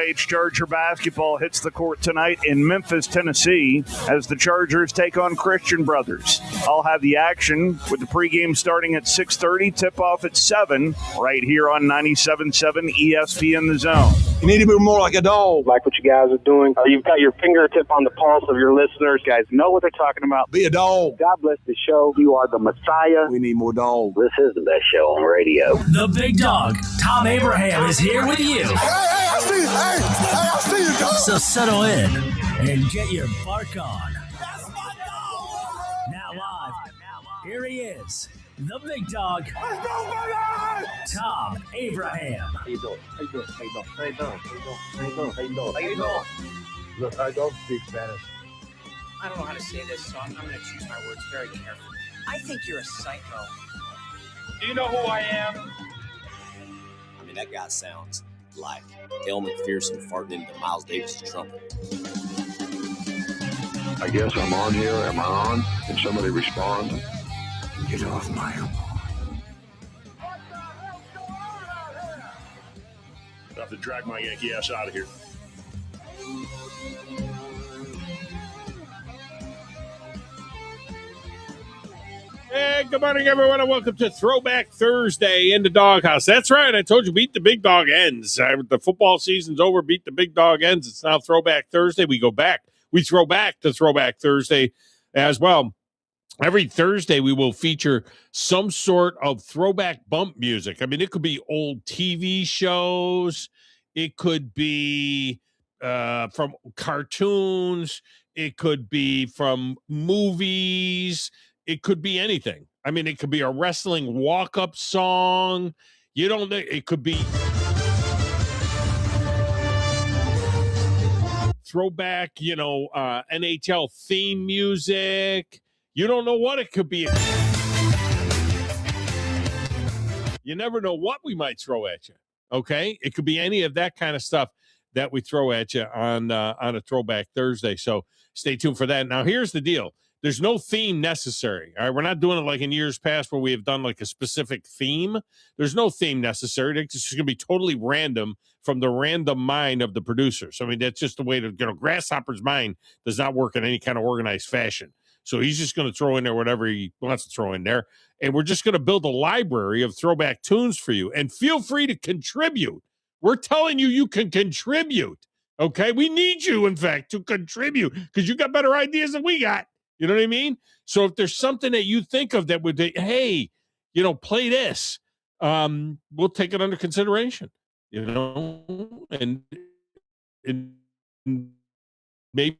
H Charger basketball hits the court tonight in Memphis, Tennessee, as the Chargers take on Christian Brothers. I'll have the action with the pregame starting at 6:30, tip-off at 7, right here on 97.7 ESPN The Zone. You need to be more like a dog. Like what you guys are doing. You've got your fingertip on the pulse of your listeners. You guys know what they're talking about. Be a dog. God bless the show. You are the Messiah. We need more dogs. This is the best show on radio. The big dog, Thom Abraham, is here with you. Hey, I see you. I see you, dog. So settle in and get your bark on. That's my dog. Now live, here he is, the big dog, Thom Abraham. How you doing? Look, I don't speak Spanish. I don't know how to say this, so I'm going to choose my words very carefully. I think you're a psycho. Do you know who I am? I mean, that guy sounds like Dale McPherson farting into Miles Davis' trumpet. I guess I'm on here. Am I on? Can somebody respond? Get off my lawn. I have to drag my Yankee ass out of here. Hey, good morning, everyone, and welcome to Throwback Thursday in the Doghouse. That's right. I told you, beat the big dog ends. The football season's over. Beat the big dog ends. It's now Throwback Thursday. We go back. We throw back to Throwback Thursday as well. Every Thursday, we will feature some sort of throwback bump music. I mean, it could be old TV shows. It could be from cartoons. It could be from movies. It could be anything. I mean, it could be a wrestling walk-up song. You don't know. It could be throwback, NHL theme music. You don't know what it could be. You never know what we might throw at you, okay? It could be any of that kind of stuff that we throw at you on a Throwback Thursday. So stay tuned for that. Now, here's the deal. There's no theme necessary. All right, we're not doing it like in years past where we have done like a specific theme. There's no theme necessary. It's just going to be totally random from the random mind of the producers. I mean, that's just the way to, Grasshopper's mind does not work in any kind of organized fashion. So he's just going to throw in there whatever he wants to throw in there. And we're just going to build a library of throwback tunes for you. And feel free to contribute. We're telling you, you can contribute. Okay? We need you, in fact, to contribute because you got better ideas than we got. You know what I mean? So if there's something that you think of that would, hey, play this, we'll take it under consideration, and maybe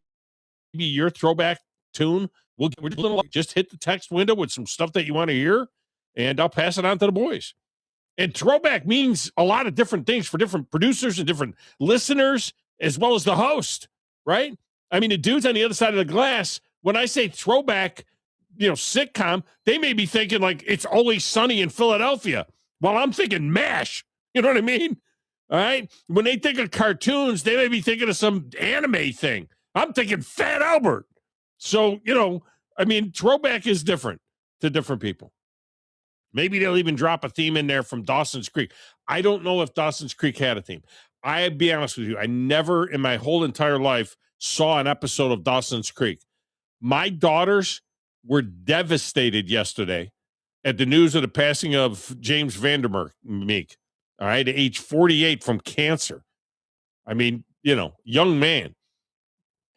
your throwback tune. We'll just hit the text window with some stuff that you want to hear, and I'll pass it on to the boys. And throwback means a lot of different things for different producers and different listeners, as well as the host, right? I mean, the dudes on the other side of the glass, when I say throwback, sitcom, they may be thinking like It's Always Sunny in Philadelphia, while I'm thinking MASH. You know what I mean? All right? When they think of cartoons, they may be thinking of some anime thing. I'm thinking Fat Albert. So, throwback is different to different people. Maybe they'll even drop a theme in there from Dawson's Creek. I don't know if Dawson's Creek had a theme. I'll be honest with you. I never in my whole entire life saw an episode of Dawson's Creek. My daughters were devastated yesterday at the news of the passing of James Vandermeek, all right, at age 48 from cancer. I mean, young man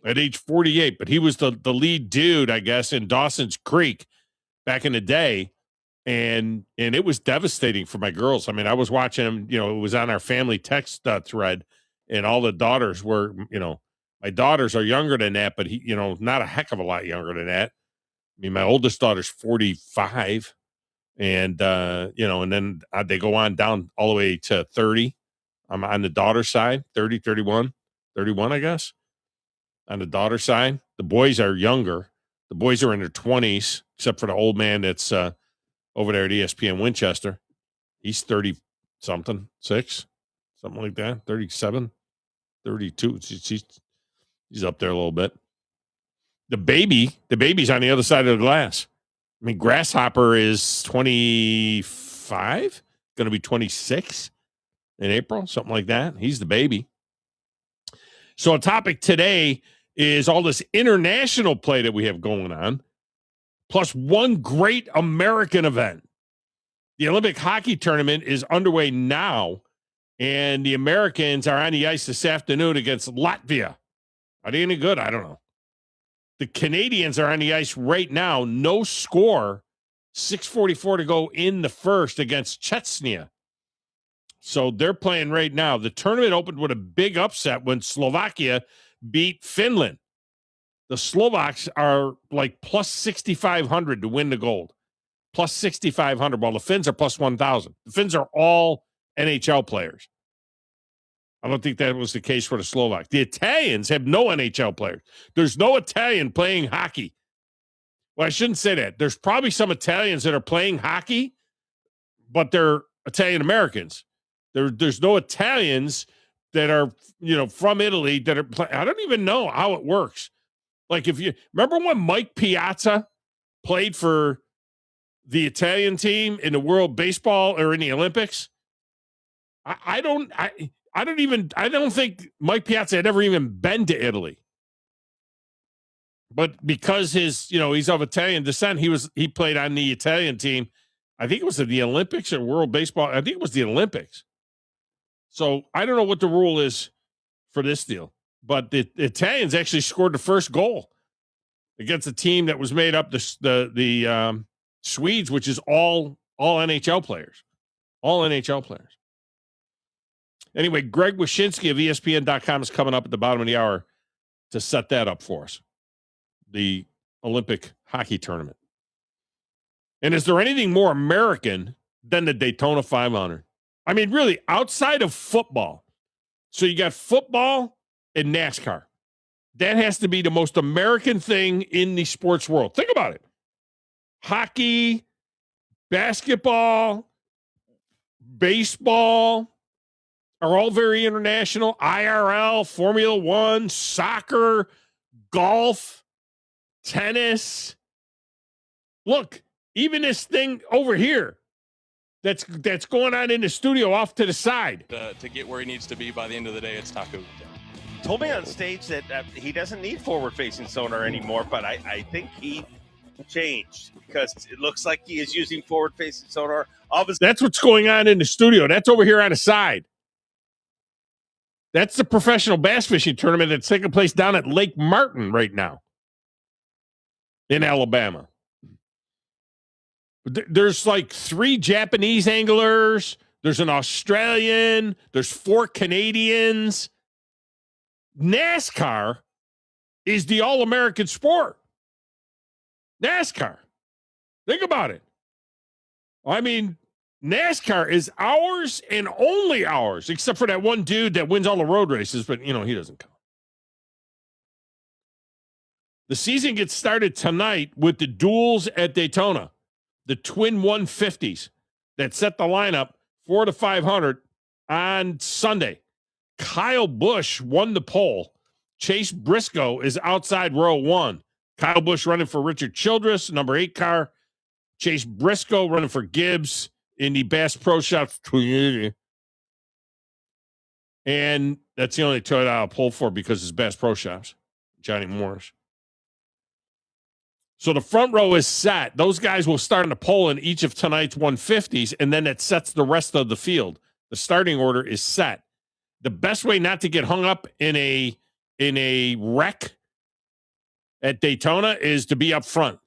at age 48, but he was the lead dude, I guess, in Dawson's Creek back in the day, and it was devastating for my girls. I mean, I was watching him, it was on our family text thread, and all the daughters were, my daughters are younger than that, but he, not a heck of a lot younger than that. I mean, my oldest daughter's 45, and and then they go on down all the way to 30. I'm on the daughter side, 30, 31, I guess. On the daughter side, the boys are younger. The boys are in their 20s, except for the old man that's over there at ESPN Winchester. He's 30 something, 6, something like that, 37, 32. He's up there a little bit. The baby's on the other side of the glass. I mean, Grasshopper is 25, going to be 26 in April, something like that. He's the baby. So a topic today is all this international play that we have going on, plus one great American event. The Olympic hockey tournament is underway now, and the Americans are on the ice this afternoon against Latvia. Are they any good? I don't know. The Canadians are on the ice right now. No score. 6:44 to go in the first against Chechnya. So they're playing right now. The tournament opened with a big upset when Slovakia beat Finland. The Slovaks are like plus 6,500 to win the gold. Plus 6,500, while the Finns are plus 1,000. The Finns are all NHL players. I don't think that was the case for the Slovaks. The Italians have no NHL players. There's no Italian playing hockey. Well, I shouldn't say that. There's probably some Italians that are playing hockey, but they're Italian Americans. There's no Italians that are, from Italy that are playing. I don't even know how it works. Like, if you remember when Mike Piazza played for the Italian team in the World Baseball or in the Olympics, I don't think Mike Piazza had ever even been to Italy. But because he's of Italian descent, he played on the Italian team. I think it was the Olympics or World Baseball. I think it was the Olympics. So I don't know what the rule is for this deal, but the Italians actually scored the first goal against a team that was made up the Swedes, which is all NHL players, all NHL players. Anyway, Greg Wyshinski of ESPN.com is coming up at the bottom of the hour to set that up for us, the Olympic hockey tournament. And is there anything more American than the Daytona 500? I mean, really, outside of football. So you got football and NASCAR. That has to be the most American thing in the sports world. Think about it. Hockey, basketball, baseball are all very international. IRL, Formula One, soccer, golf, tennis. Look, even this thing over here that's going on in the studio off to the side. To get where he needs to be by the end of the day, it's Taco. Told me on stage that he doesn't need forward-facing sonar anymore, but I think he changed because it looks like he is using forward-facing sonar. That's what's going on in the studio. That's over here on the side. That's the professional bass fishing tournament that's taking place down at Lake Martin right now in Alabama. There's like 3 Japanese anglers. There's an Australian. There's 4 Canadians. NASCAR is the all-American sport. NASCAR. Think about it. I mean, NASCAR is ours and only ours, except for that one dude that wins all the road races, but, he doesn't count. The season gets started tonight with the duels at Daytona, the twin 150s that set the lineup 4 to 500 on Sunday. Kyle Busch won the pole. Chase Briscoe is outside row 1. Kyle Busch running for Richard Childress, number 8 car. Chase Briscoe running for Gibbs in the Bass Pro Shops. And that's the only Toyota I'll pull for because it's Bass Pro Shops. Johnny Morris. So the front row is set. Those guys will start on the pole in each of tonight's 150s, and then it sets the rest of the field. The starting order is set. The best way not to get hung up in a wreck at Daytona is to be up front.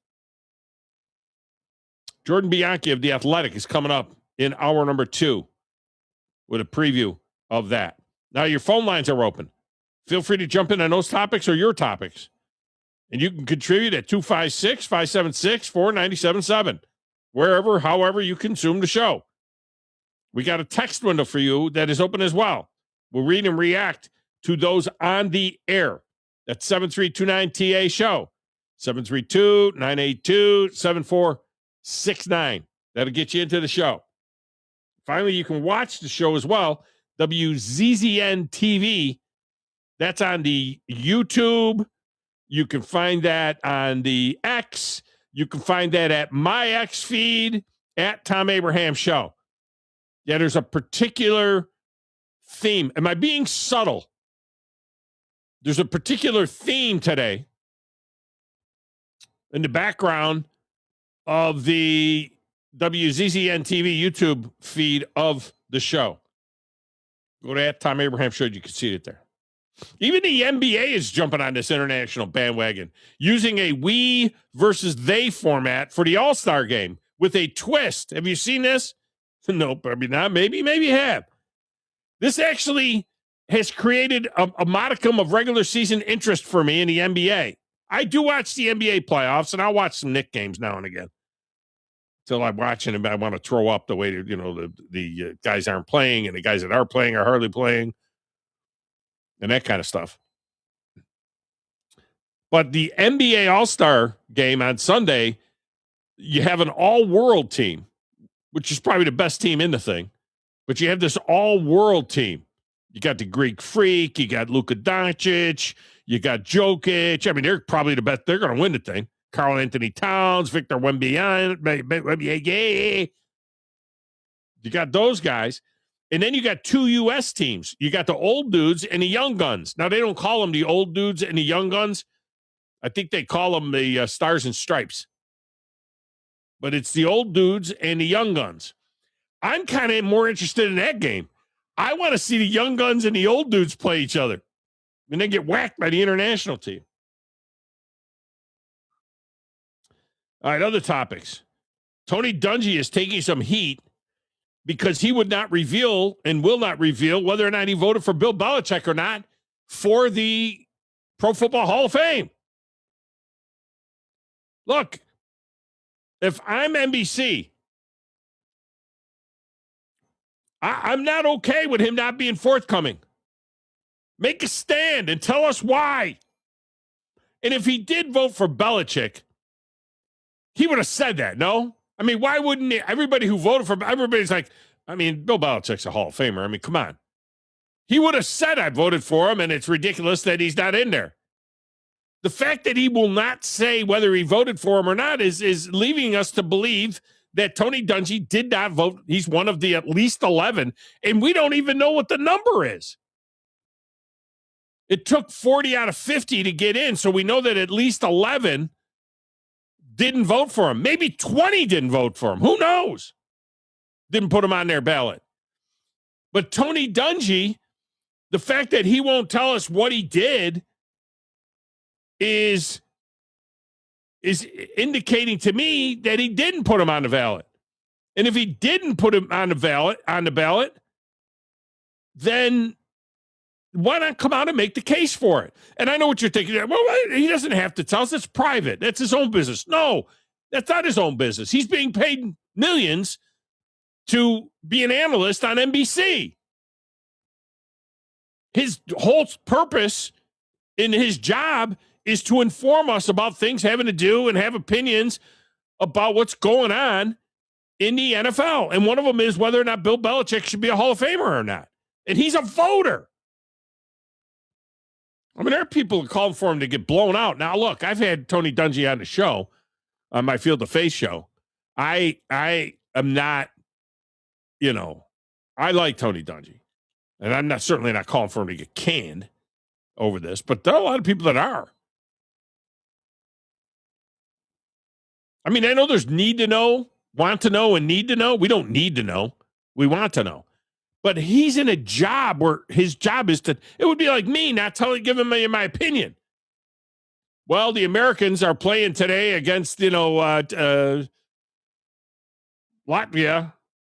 Jordan Bianchi of The Athletic is coming up in hour number 2 with a preview of that. Now your phone lines are open. Feel free to jump in on those topics or your topics. And you can contribute at 256-576-4977, wherever, however you consume the show. We got a text window for you that is open as well. We'll read and react to those on the air. That's 7329-TA show. 732-982-7469. That'll get you into the show. Finally, you can watch the show as well. WZZN TV. That's on the YouTube. You can find that on the X. You can find that at my X feed at Thom Abraham Show. Yeah, there's a particular theme. Am I being subtle? there's a particular theme today in the background of the WZZN TV YouTube feed of the show. Go to that Tom Abraham Show. You can see it there. Even the NBA is jumping on this international bandwagon, using a we versus they format for the All-Star game with a twist. Have you seen this? Nope. I mean, not maybe you have. This actually has created a modicum of regular season interest for me in the NBA. I do watch the NBA playoffs, and I'll watch some Knicks games now and again. Till I'm watching them, I want to throw up the way that, the guys aren't playing, and the guys that are playing are hardly playing, and that kind of stuff. But the NBA All-Star game on Sunday, you have an all-world team, which is probably the best team in the thing. But you have this all-world team. You got the Greek Freak, you got Luka Doncic, you got Jokic. I mean, they're probably the best. They're going to win the thing. Karl Anthony Towns, Victor Wembanyama. You got those guys. And then you got two U.S. teams. You got the old dudes and the young guns. Now, they don't call them the old dudes and the young guns. I think they call them the Stars and Stripes. But it's the old dudes and the young guns. I'm kind of more interested in that game. I want to see the young guns and the old dudes play each other and then get whacked by the international team. All right, other topics. Tony Dungy is taking some heat because he would not reveal and will not reveal whether or not he voted for Bill Belichick or not for the Pro Football Hall of Fame. Look, if I'm NBC, I'm not okay with him not being forthcoming. Make a stand and tell us why. And if he did vote for Belichick, he would have said that, no? I mean, why wouldn't he? Everybody who voted for him, everybody's like, I mean, Bill Belichick's a Hall of Famer. I mean, come on. He would have said I voted for him, and it's ridiculous that he's not in there. The fact that he will not say whether he voted for him or not is leaving us to believe that Tony Dungy did not vote. He's one of the at least 11, and we don't even know what the number is. It took 40 out of 50 to get in, so we know that at least 11 didn't vote for him. Maybe 20 didn't vote for him. Who knows? Didn't put him on their ballot. But Tony Dungy, the fact that he won't tell us what he did is indicating to me that he didn't put him on the ballot. And if he didn't put him on the ballot, then why not come out and make the case for it? And I know what you're thinking. Well, he doesn't have to tell us. It's private. That's his own business. No, that's not his own business. He's being paid millions to be an analyst on NBC. His whole purpose in his job is to inform us about things having to do and have opinions about what's going on in the NFL. And one of them is whether or not Bill Belichick should be a Hall of Famer or not. And he's a voter. I mean, there are people calling for him to get blown out. Now, look, I've had Tony Dungy on the show, on my Field of Faith show. I am not, I like Tony Dungy. And I'm certainly not calling for him to get canned over this, but there are a lot of people that are. I mean, I know there's need to know, want to know, and need to know. We don't need to know. We want to know. But he's in a job where his job is to, it would be like me not giving me my opinion. Well, the Americans are playing today against, Latvia.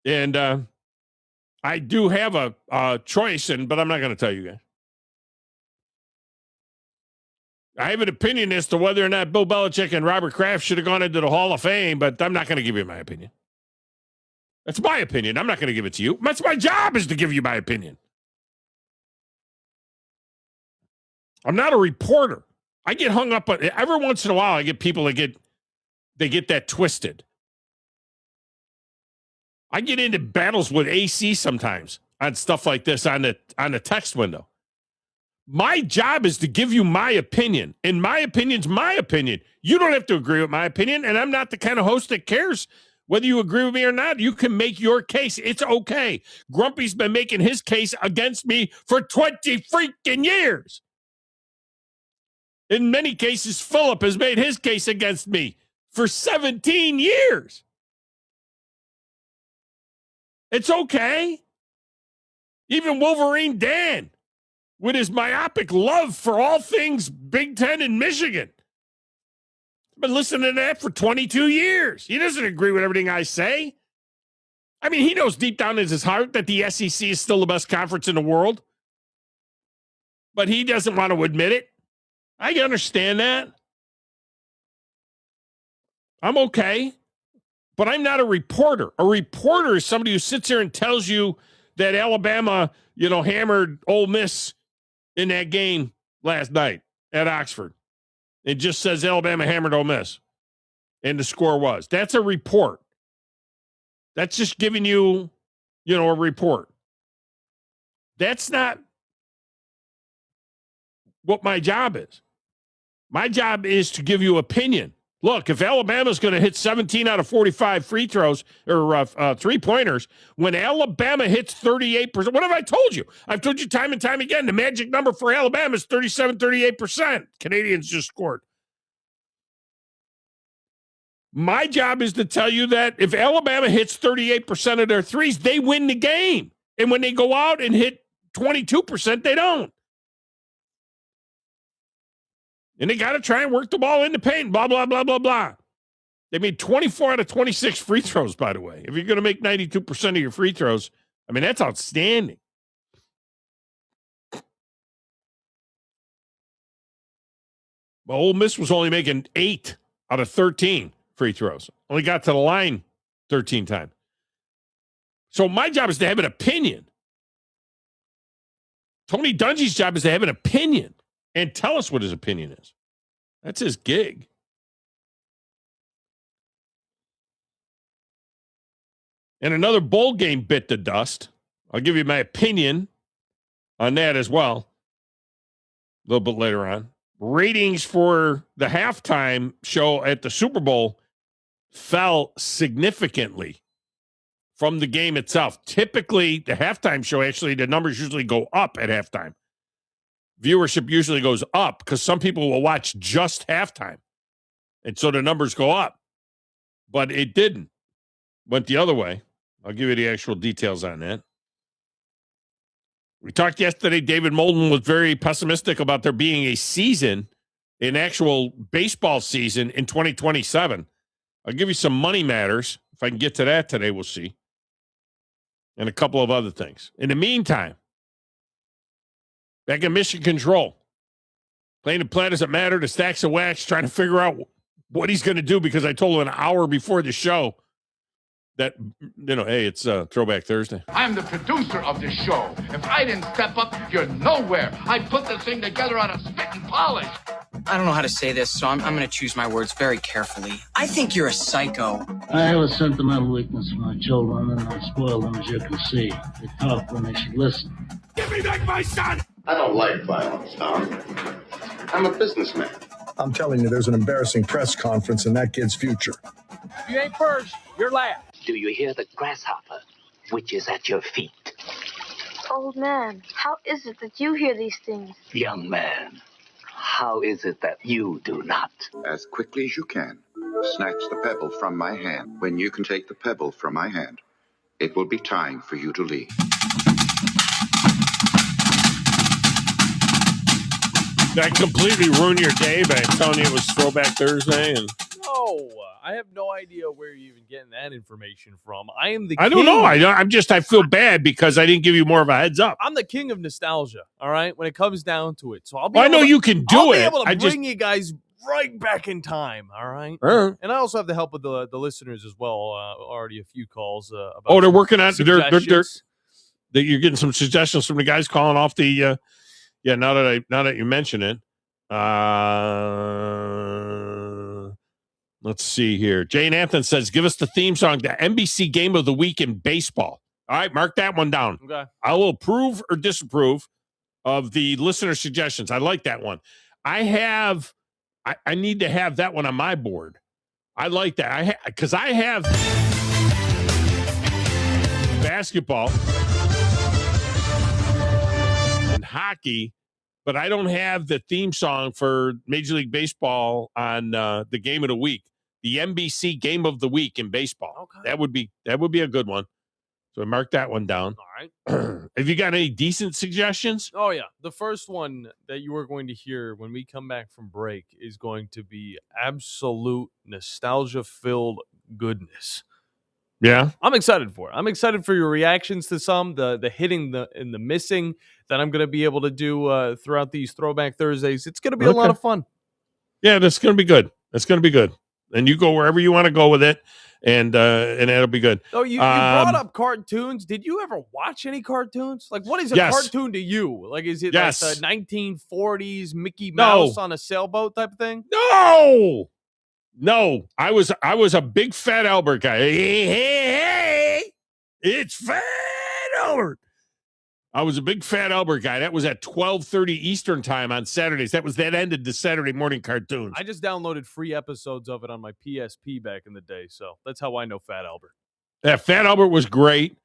And I do have a choice, but I'm not going to tell you guys. I have an opinion as to whether or not Bill Belichick and Robert Kraft should have gone into the Hall of Fame, but I'm not going to give you my opinion. That's my opinion. I'm not going to give it to you. That's my job, is to give you my opinion. I'm not a reporter. I get hung up on, every once in a while I get people that get that twisted. I get into battles with AC sometimes on stuff like this on the text window. My job is to give you my opinion, and my opinion's my opinion. You don't have to agree with my opinion, and I'm not the kind of host that cares whether you agree with me or not. You can make your case. It's okay. Grumpy's been making his case against me for 20 freaking years. In many cases, Philip has made his case against me for 17 years. It's okay. Even Wolverine Dan, with his myopic love for all things Big Ten and Michigan, I've been listening to that for 22 years. He doesn't agree with everything I say. I mean, he knows deep down in his heart that the SEC is still the best conference in the world, but he doesn't want to admit it. I understand that. I'm okay, but I'm not a reporter. A reporter is somebody who sits here and tells you that Alabama, hammered Ole Miss in that game last night at Oxford. It just says Alabama hammered Ole Miss, and the score was. That's a report. That's just giving you, a report. That's not what my job is. My job is to give you opinion. Look, if Alabama's going to hit 17 out of 45 free throws or three-pointers, when Alabama hits 38%, what have I told you? I've told you time and time again, the magic number for Alabama is 38%. Canadians just scored. My job is to tell you that if Alabama hits 38% of their threes, they win the game. And when they go out and hit 22%, they don't. And they got to try and work the ball in the paint, blah, blah, blah, blah, blah. They made 24 out of 26 free throws, by the way. If you're going to make 92% of your free throws, I mean, that's outstanding. Well, Ole Miss was only making 8 out of 13 free throws. Only got to the line 13 times. So my job is to have an opinion. Tony Dungy's job is to have an opinion and tell us what his opinion is. That's his gig. And another bowl game bit the dust. I'll give you my opinion on that as well a little bit later on. Ratings for the halftime show at the Super Bowl fell significantly from the game itself. Typically, the halftime show, actually, the numbers usually go up at halftime. Viewership usually goes up because some people will watch just halftime. And so the numbers go up. But it didn't. Went the other way. I'll give you the actual details on that. We talked yesterday, David Molden was very pessimistic about there being a season, an actual baseball season in 2027. I'll give you some money matters. If I can get to that today, we'll see. And a couple of other things. In the meantime, back in Mission Control, playing the Play Doesn't Matter, the Stacks of Wax, trying to figure out what he's going to do because I told him an hour before the show that, hey, it's Throwback Thursday. I'm the producer of this show. If I didn't step up, you're nowhere. I put this thing together on a spit and polish. I don't know how to say this, so I'm going to choose my words very carefully. I think you're a psycho. I have a sentimental weakness for my children, and I spoil them, as you can see. They talk when they should listen. Give me back my son! I don't like violence, Thom. I'm a businessman. I'm telling you, there's an embarrassing press conference in that kid's future. If you ain't first, you're last. Do you hear the grasshopper, which is at your feet? Old man, how is it that you hear these things? Young man, how is it that you do not? As quickly as you can, snatch the pebble from my hand. When you can take the pebble from my hand, it will be time for you to leave. That completely ruined your day by telling you it was Throwback Thursday. And no, I have no idea where you're even getting that information from. I am the I don't know. I feel bad because I didn't give you more of a heads up. I'm the king of nostalgia, all right, when it comes down to it. So I'll be I know you can do it. I'll be able to bring you guys right back in time, all right? And I also have the help of the listeners as well. Already a few calls about they're working on they're you're getting some suggestions from the guys calling off the now that you mention it. Let's see here. Jane Anthony says, give us the theme song, the NBC Game of the Week in baseball. All right, mark that one down. Okay. I will approve or disapprove of the listener suggestions. I like that one. I need to have that one on my board. I like that. Because I have basketball and hockey but I don't have the theme song for Major League Baseball on the game of the week, the NBC game of the week in baseball. Okay. That would be a good one. So I marked that one down. All right. Have you got any decent suggestions? Oh, yeah. The first one that you are going to hear when we come back from break is going to be absolute nostalgia-filled goodness. Yeah. I'm excited for it. I'm excited for your reactions to some, the hitting and the missing that I'm going to be able to do throughout these Throwback Thursdays. It's going to be a lot of fun. Yeah, that's going to be good. That's going to be good. And you go wherever you want to go with it. And that'll be good. Oh, you brought up cartoons. Did you ever watch any cartoons? Like, what is a cartoon to you? Like, is it like the 1940s Mickey Mouse on a sailboat type of thing? No. I was a big Fat Albert guy. Hey, it's Fat Albert. I was a big Fat Albert guy. That was at 12:30 Eastern time on Saturdays. That ended the Saturday morning cartoons. I just downloaded free episodes of it on my PSP back in the day, so that's how I know Fat Albert. Yeah, Fat Albert was great.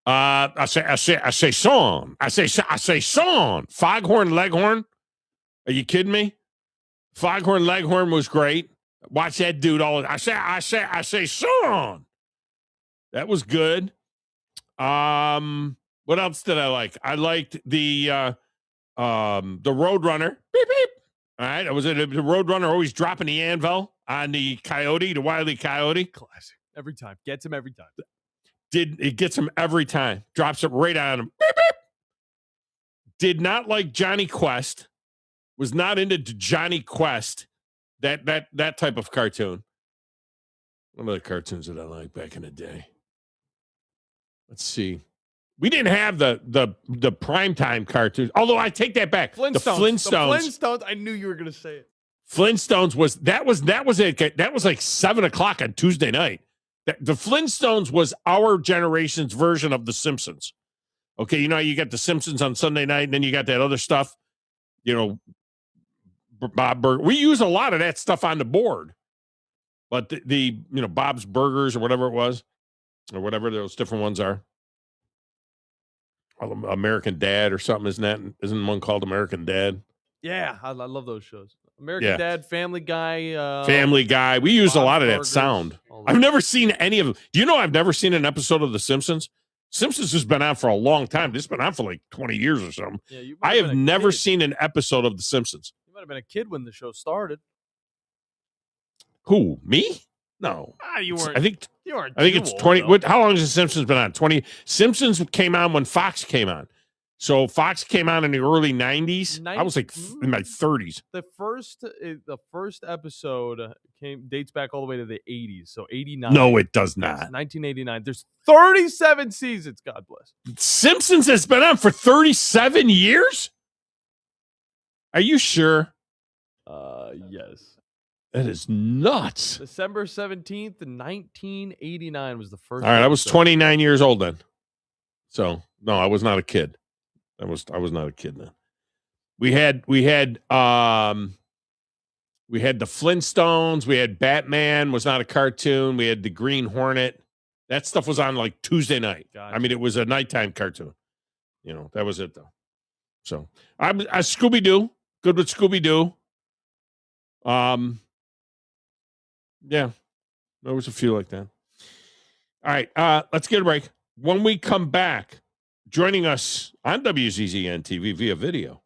I say song. Foghorn Leghorn. Are you kidding me? Foghorn Leghorn was great. Watch that dude all. I say song. That was good. What else did I like? I liked the Roadrunner. Beep beep. All right, was it the Roadrunner always dropping the anvil on the coyote, the Wile E. Coyote? Classic. Every time. Gets him every time. It gets him every time. Drops it right on him. Beep beep. Did not like Johnny Quest. Was not into Johnny Quest. That type of cartoon. One of the cartoons that I liked back in the day. Let's see. We didn't have the primetime cartoons. Although I take that back. Flintstones. The Flintstones. I knew you were going to say it. Flintstones was like 7:00 on Tuesday night. The Flintstones was our generation's version of The Simpsons. Okay, you know, you got The Simpsons on Sunday night, and then you got that other stuff. You know, Bob Burger. We use a lot of that stuff on the board. But the Bob's Burgers or whatever it was, or whatever those different ones are. American Dad or something, isn't one called American Dad? Yeah, I love those shows. American Dad, Family Guy. Family Guy. We use a lot of that sound. I've never seen any of them. Do you know I've never seen an episode of The Simpsons? Simpsons has been on for a long time. It's been on for like 20 years or something. Yeah, I have never seen an episode of The Simpsons. You might have been a kid when the show started. Who, me? No. You weren't. I think it's old, 20. How long has The Simpsons been on? 20. Simpsons came on when Fox came on. So Fox came on in the early 90s. I was like in my 30s. The first episode dates back all the way to the 80s. So 89. No, it does not. 1989. There's 37 seasons. God bless. Simpsons has been on for 37 years? Are you sure? Yes. That is nuts. December 17th, 1989 was the first. All right, I was 29 years old then. So, no, I was not a kid. I was not a kid then. We had the Flintstones, we had Batman, was not a cartoon, we had the Green Hornet. That stuff was on like Tuesday night. Gotcha. I mean, it was a nighttime cartoon. You know, that was it though. So, I Scooby-Doo, good with Scooby-Doo. Yeah, there was a few like that. All right, let's get a break. When we come back, joining us on WZZN TV via video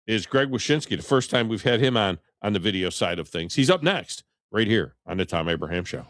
is Greg Wyshinski. The first time we've had him on the video side of things. He's up next, right here on the Thom Abraham Show.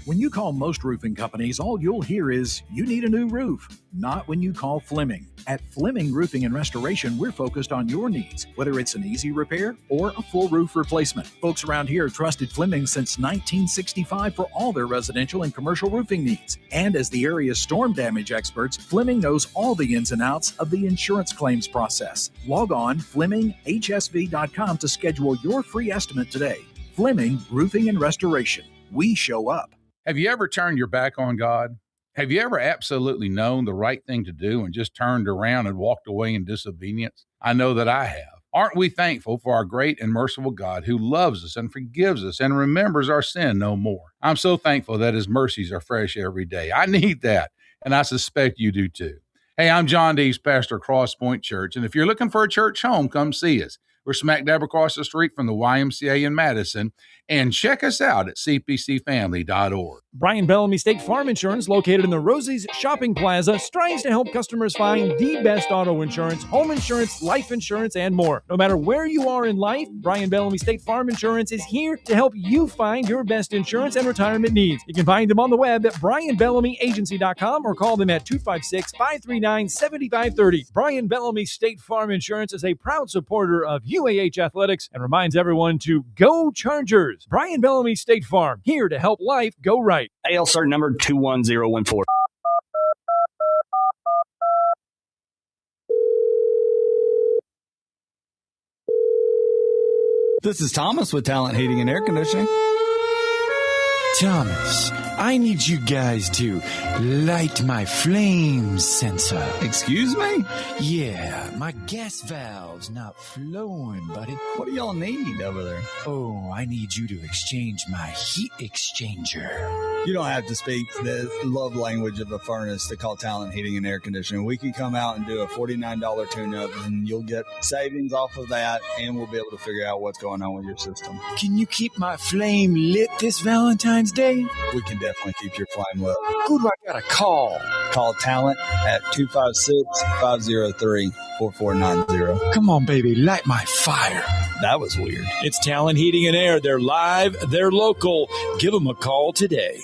When you call most roofing companies, all you'll hear is, you need a new roof. Not when you call Fleming. At Fleming Roofing and Restoration, we're focused on your needs, whether it's an easy repair or a full roof replacement. Folks around here have trusted Fleming since 1965 for all their residential and commercial roofing needs. And as the area's storm damage experts, Fleming knows all the ins and outs of the insurance claims process. Log on FlemingHSV.com to schedule your free estimate today. Fleming Roofing and Restoration. We show up. Have you ever turned your back on God? Have you ever absolutely known the right thing to do and just turned around and walked away in disobedience? I know that I have. Aren't we thankful for our great and merciful God who loves us and forgives us and remembers our sin no more? I'm so thankful that his mercies are fresh every day. I need that. and I suspect you do too. Hey, I'm John Dees, pastor of Cross Point Church, and if you're looking for a church home, come see us. We're smack dab across the street from the YMCA in Madison, and check us out at cpcfamily.org. Brian Bellamy State Farm Insurance, located in the Rosie's Shopping Plaza, strives to help customers find the best auto insurance, home insurance, life insurance, and more. No matter where you are in life, Brian Bellamy State Farm Insurance is here to help you find your best insurance and retirement needs. You can find them on the web at brianbellamyagency.com or call them at 256-539-7530. Brian Bellamy State Farm Insurance is a proud supporter of UAH Athletics and reminds everyone to go Chargers. Brian Bellamy State Farm, here to help life go right. ALCert number 21014. This is Thomas with Talent Heating and Air Conditioning. Thomas, I need you guys to light my flame sensor. Excuse me? Yeah, my gas valve's not flowing, buddy. What do y'all need over there? Oh, I need you to exchange my heat exchanger. You don't have to speak the love language of a furnace to call Talent Heating and Air Conditioning. We can come out and do a $49 tune-up, and you'll get savings off of that, and we'll be able to figure out what's going on with your system. Can you keep my flame lit this Valentine's Day? We can definitely keep your flame lit. Who do I gotta call? Call Talent at 256-503-4490. Come on, baby, light my fire. That was weird. It's Talent Heating and Air. They're live, they're local. Give them a call today.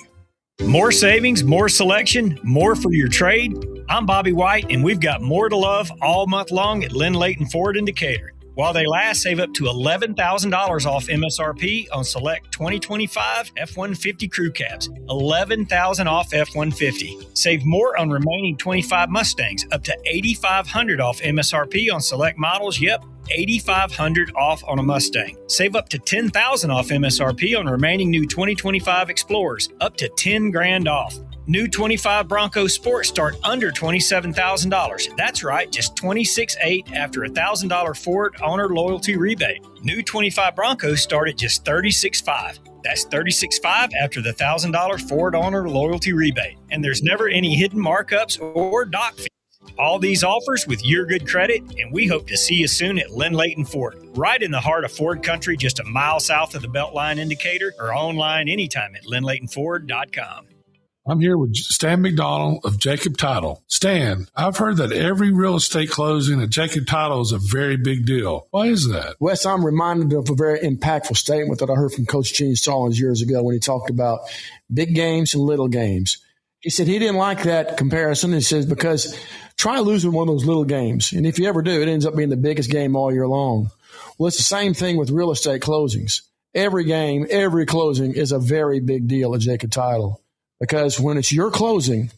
More savings, more selection, more for your trade. I'm Bobby White, and we've got more to love all month long at Lynn Leighton Ford in Decatur. While they last, save up to $11,000 off MSRP on select 2025 F-150 crew cabs. $11,000 off F-150. Save more on remaining 25 Mustangs, up to $8,500 off MSRP on select models. Yep, $8,500 off on a Mustang. Save up to $10,000 off MSRP on remaining new 2025 Explorers, up to $10,000 off. New 25 Bronco Sport start under $27,000. That's right, just $26,800 after a $1,000 Ford owner loyalty rebate. New 25 Broncos start at just $36,500. That's $36,500 after the $1,000 Ford owner loyalty rebate. And there's never any hidden markups or dock fees. All these offers with your good credit, and we hope to see you soon at Lynn Leighton Ford, right in the heart of Ford country, just a mile south of the Beltline indicator, or online anytime at lynnleightonford.com. I'm here with Stan McDonald of Jacob Title. Stan, I've heard that every real estate closing at Jacob Title is a very big deal. Why is that? Wes, I'm reminded of a very impactful statement that I heard from Coach Gene Stallings years ago when he talked about big games and little games. He said he didn't like that comparison. He says, because try losing one of those little games. And if you ever do, it ends up being the biggest game all year long. Well, it's the same thing with real estate closings. Every game, every closing is a very big deal at Jacob Title. Because when it's your closing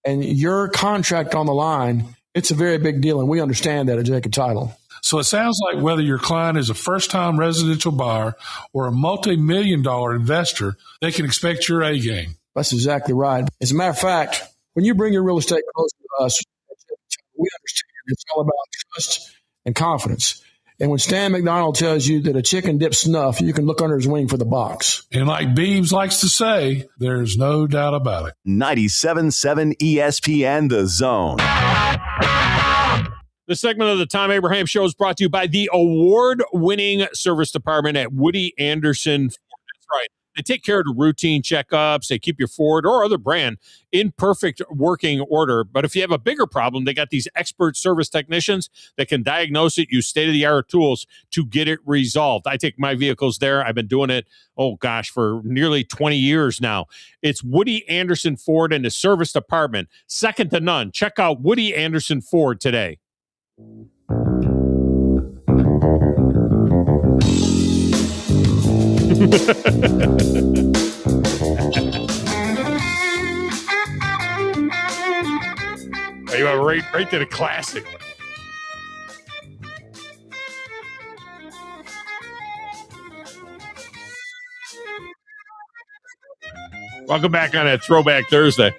and your contract on the line, it's a very big deal. And we understand that at Jacob Title. So it sounds like whether your client is a first-time residential buyer or a multi-million-dollar investor, they can expect your A game. That's exactly right. As a matter of fact, when you bring your real estate closing to us, we understand it's all about trust and confidence. And when Stan McDonald tells you that a chicken dips snuff, you can look under his wing for the box. And like Beebs likes to say, there's no doubt about it. 97.7 ESPN The Zone. This segment of the Tom Abraham Show is brought to you by the award-winning service department at Woody Anderson. That's right. They take care of the routine checkups. They keep your Ford or other brand in perfect working order. But if you have a bigger problem, they got these expert service technicians that can diagnose it, use state-of-the-art tools to get it resolved. I take my vehicles there. I've been doing it, for nearly 20 years now. It's Woody Anderson Ford and the service department. Second to none. Check out Woody Anderson Ford today. You went right to the classic. Welcome back on a Throwback Thursday.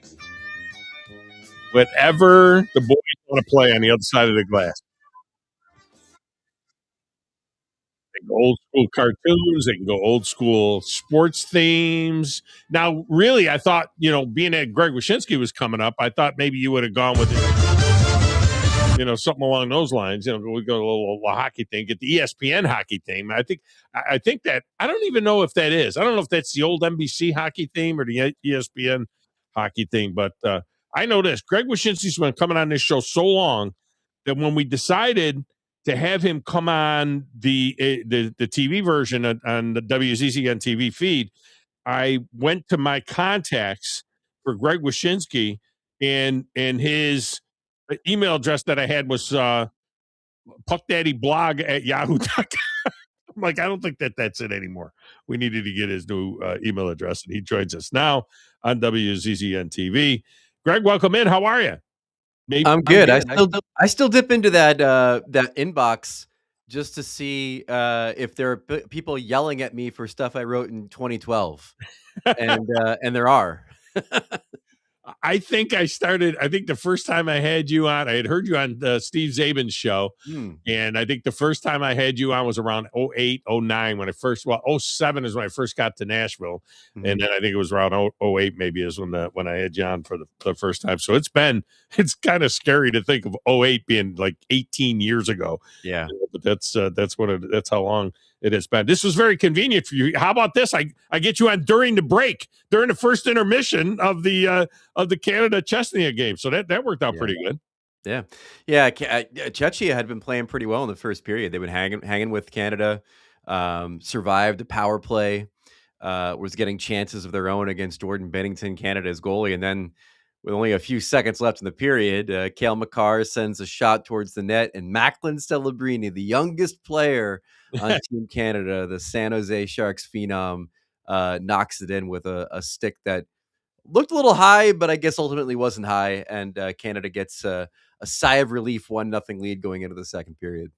Whatever the boys want to play on the other side of the glass. They can go old school cartoons. They can go old school sports themes. Now, really, I thought, being that Greg Wyshinski was coming up, I thought maybe you would have gone with it, something along those lines. We go a little hockey thing, get the ESPN hockey theme. I think that I don't even know if that is. I don't know if that's the old NBC hockey theme or the ESPN hockey theme. But I know this: Greg Wyshinski's been coming on this show so long that when we decided to have him come on the TV version on the WZZN TV feed, I went to my contacts for Greg Wyshinski, and his email address that I had was puckdaddyblog@yahoo.com. I'm like, I don't think that's it anymore. We needed to get his new email address, and he joins us now on WZZN TV. Greg, welcome in. How are you? I'm good. I still dip into that inbox just to see if there are people yelling at me for stuff I wrote in 2012, and there are. I think the first time I had you on, I had heard you on Steve Zabin's show. And I think the first time I had you on was around 08, 09 when 07 is when I first got to Nashville. And then I think it was around 08 maybe is when I had you on for the first time. So it's kind of scary to think of 08 being like 18 years ago. Yeah. But that's how long it has been. This was very convenient for you. How about this? I get you on during the break, during the first intermission of the Canada Chesney game. So that worked out pretty good. Yeah. Czechia had been playing pretty well in the first period. They've been hanging with Canada, survived a power play, was getting chances of their own against Jordan Bennington, Canada's goalie. And then with only a few seconds left in the period, Cale Makar sends a shot towards the net, and Macklin Celebrini, the youngest player on Team Canada, the San Jose Sharks phenom, knocks it in with a stick that looked a little high, but I guess ultimately wasn't high. And Canada gets a sigh of relief, 1-0 lead going into the second period.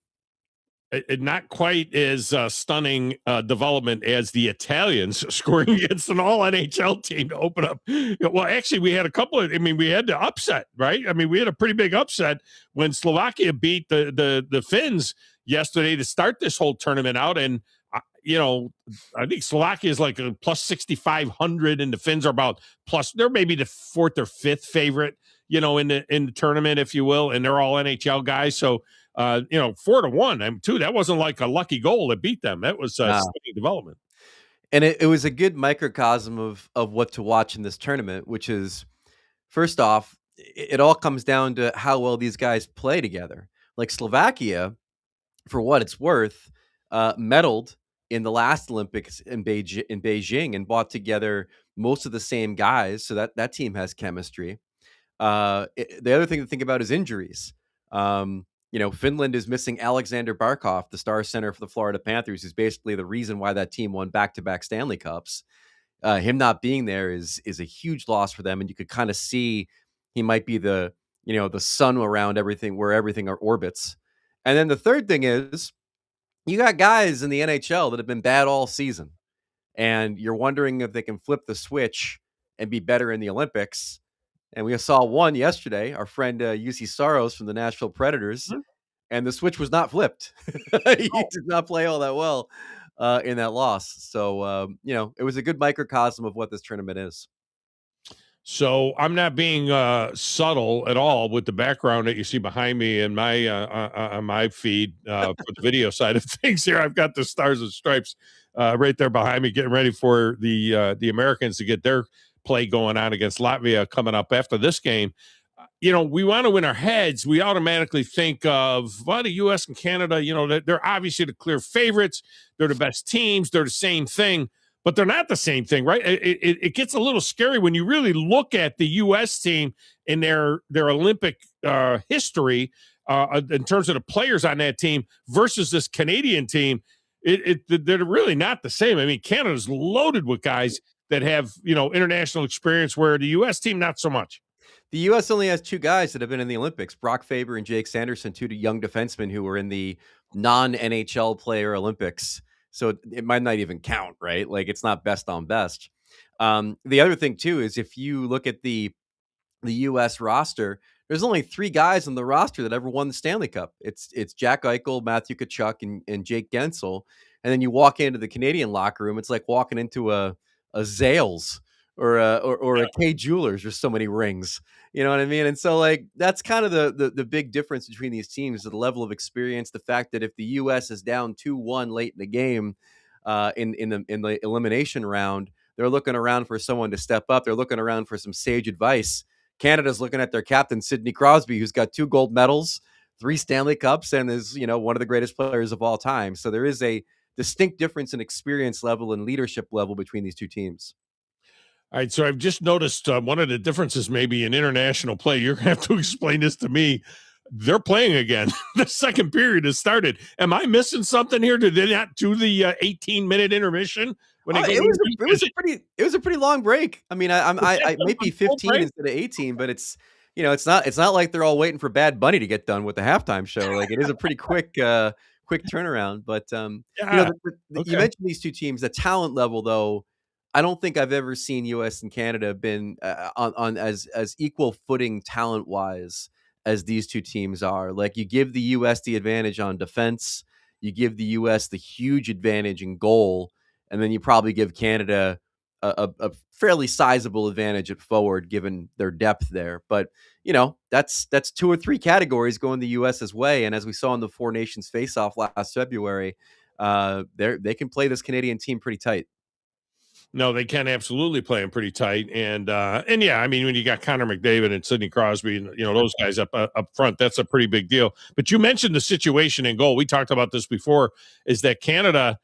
Not quite as stunning development as the Italians scoring against an all NHL team to open up. Well, actually, we had we had the upset, right? We had a pretty big upset when Slovakia beat the Finns yesterday to start this whole tournament out. And, I think Slovakia is like a plus 6,500 and the Finns are about they're maybe the fourth or fifth favorite, in the tournament, if you will. And they're all NHL guys. So, 4-1, too. That wasn't like a lucky goal that beat them. That was development. And it was a good microcosm of what to watch in this tournament, which is, first off, it all comes down to how well these guys play together. Like Slovakia, for what it's worth, medaled in the last Olympics in Beijing and brought together most of the same guys. So that team has chemistry. The other thing to think about is injuries. Finland is missing Alexander Barkov, the star center for the Florida Panthers, who's basically the reason why that team won back-to-back Stanley Cups. Him not being there is a huge loss for them, and you could kind of see he might be the sun around everything, where everything orbits. And then the third thing is, you got guys in the NHL that have been bad all season, and you're wondering if they can flip the switch and be better in the Olympics. And we saw one yesterday, our friend UC Saros from the Nashville Predators, and the switch was not flipped. He did not play all that well in that loss. So, it was a good microcosm of what this tournament is. So I'm not being subtle at all with the background that you see behind me in my on my feed for the video side of things here. I've got the Stars and Stripes right there behind me, getting ready for the Americans to get their play going on against Latvia coming up after this game. We want to, in our heads, we automatically think of, the U.S. and Canada, they're obviously the clear favorites. They're the best teams. They're the same thing. But they're not the same thing, right? It gets a little scary when you really look at the U.S. team in their Olympic history in terms of the players on that team versus this Canadian team. They're really not the same. Canada's loaded with guys that have, international experience, where the U.S. team, not so much. The U.S. only has two guys that have been in the Olympics, Brock Faber and Jake Sanderson, two young defensemen who were in the non-NHL player Olympics. So it might not even count, right? Like, it's not best on best. The other thing, too, is if you look at the U.S. roster, there's only 3 guys on the roster that ever won the Stanley Cup. It's Jack Eichel, Matthew Tkachuk, and Jake Gensel. And then you walk into the Canadian locker room, it's like walking into a Zales or a K Jewelers. There's so many rings. You know what I mean? And so, like, that's kind of the big difference between these teams, the level of experience, the fact that if the U.S. is down 2-1 late in the game, in the elimination round, they're looking around for someone to step up. They're looking around for some sage advice. Canada's looking at their captain, Sidney Crosby, who's got 2 gold medals, 3 Stanley Cups, and is, one of the greatest players of all time. So there is a distinct difference in experience level and leadership level between these 2 teams. All right, so I've just noticed one of the differences maybe in international play. You're going to have to explain this to me. They're playing again. The second period has started. Am I missing something here? Did they not do the 18-minute intermission? When it was a pretty long break. I mean, I might be 15 instead of 18, but it's it's not like they're all waiting for Bad Bunny to get done with the halftime show. Like, it is a pretty quick turnaround. But you mentioned these 2 teams. The talent level, though, I don't think I've ever seen U.S. and Canada been on as equal footing talent wise as these 2 teams are. Like, you give the U.S. the advantage on defense, you give the U.S. the huge advantage in goal, and then you probably give Canada a fairly sizable advantage at forward, given their depth there. But that's 2 or 3 categories going the U.S.'s way. And as we saw in the 4 Nations face-off last February, they can play this Canadian team pretty tight. No, they can absolutely play them pretty tight. And yeah, I mean, when you got Connor McDavid and Sidney Crosby, and those guys up front, that's a pretty big deal. But you mentioned the situation in goal. We talked about this before, is that Canada,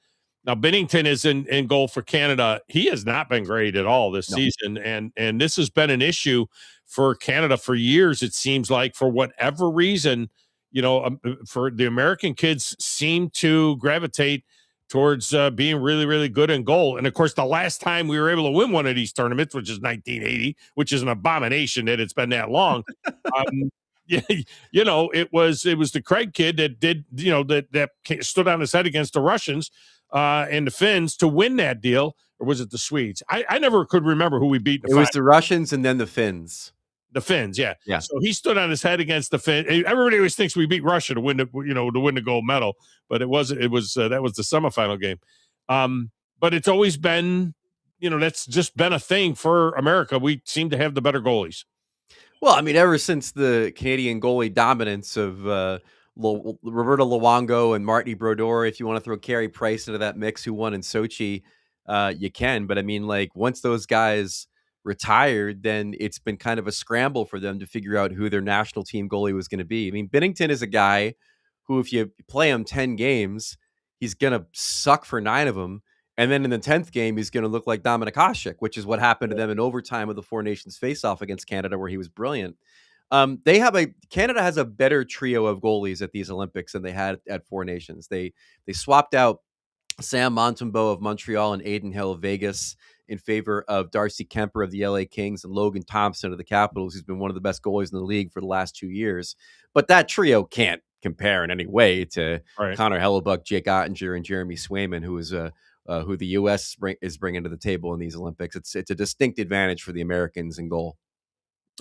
now Binnington is in goal for Canada. He has not been great at all this season. And this has been an issue for Canada for years, it seems like, for whatever reason, for the American kids seem to gravitate towards being really, really good in goal. And of course, the last time we were able to win one of these tournaments, which is 1980, which is an abomination that it's been that long. It was the Craig kid that did, that stood on his head against the Russians and the Finns to win that deal. Or was it the Swedes? I never could remember who we beat. It was the Russians and then the Finns. The Finns, yeah. Yeah. So he stood on his head against the Finns. Everybody always thinks we beat Russia to win the gold medal, but it was that was the semifinal game. But it's always been, that's just been a thing for America. We seem to have the better goalies. Well, I mean, ever since the Canadian goalie dominance of Roberto Luongo and Marty Brodeur, if you want to throw Carey Price into that mix, who won in Sochi, you can. But I mean, like, once those guys retired, then it's been kind of a scramble for them to figure out who their national team goalie was going to be. I mean, Binnington is a guy who, if you play him 10 games, he's going to suck for 9 of them. And then in the 10th game, he's going to look like Dominik Hasek, which is what happened to them in overtime of the 4 Nations face-off against Canada, where he was brilliant. Canada has a better trio of goalies at these Olympics than they had at 4 Nations. They swapped out Sam Montembeault of Montreal and Adin Hill of Vegas in favor of Darcy Kemper of the LA Kings and Logan Thompson of the Capitals, who's been one of the best goalies in the league for the last 2 years. But that trio can't compare in any way to Connor Hellebuck, Jake Ottinger, and Jeremy Swayman, who is who the U.S. is bringing to the table in these Olympics. It's a distinct advantage for the Americans in goal.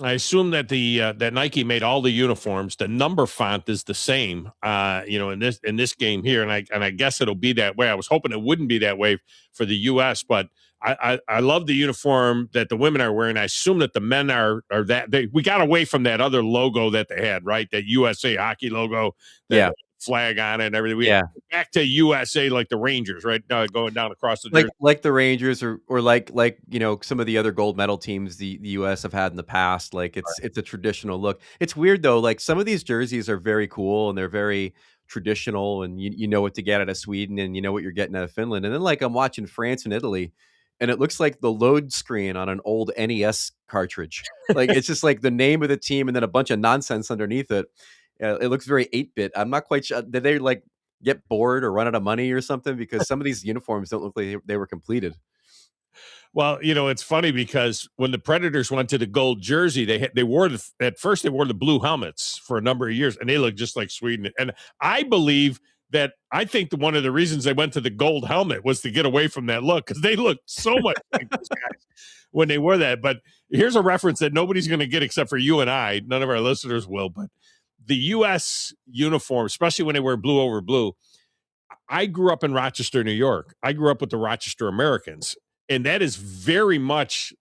I assume that that Nike made all the uniforms. The number font is the same, in this game here, and I guess it'll be that way. I was hoping it wouldn't be that way for the U.S., but I love the uniform that the women are wearing. I assume that the men are that we got away from that other logo that they had, right? That USA Hockey logo, flag on it and everything. Back to USA, like the Rangers, right? Going down across the like the Rangers or like some of the other gold medal teams the US have had in the past. Like it's a traditional look. It's weird though. Like, some of these jerseys are very cool and they're very traditional, and you know what to get out of Sweden and you know what you're getting out of Finland. And then, like, I'm watching France and Italy, and it looks like the load screen on an old NES cartridge. Like, it's just like the name of the team and then a bunch of nonsense underneath it. It looks very 8-bit. I'm not quite sure. Did they like get bored or run out of money or something? Because some of these uniforms don't look like they were completed. Well, it's funny because when the Predators went to the gold jersey, they wore at first they wore the blue helmets for a number of years, and they looked just like Sweden. And I think one of the reasons they went to the gold helmet was to get away from that look, because they looked so much like those guys when they wore that. But here's a reference that nobody's going to get except for you and I. None of our listeners will, but the U.S. uniform, especially when they wear blue over blue. I grew up in Rochester, New York. I grew up with the Rochester Americans, and that is very much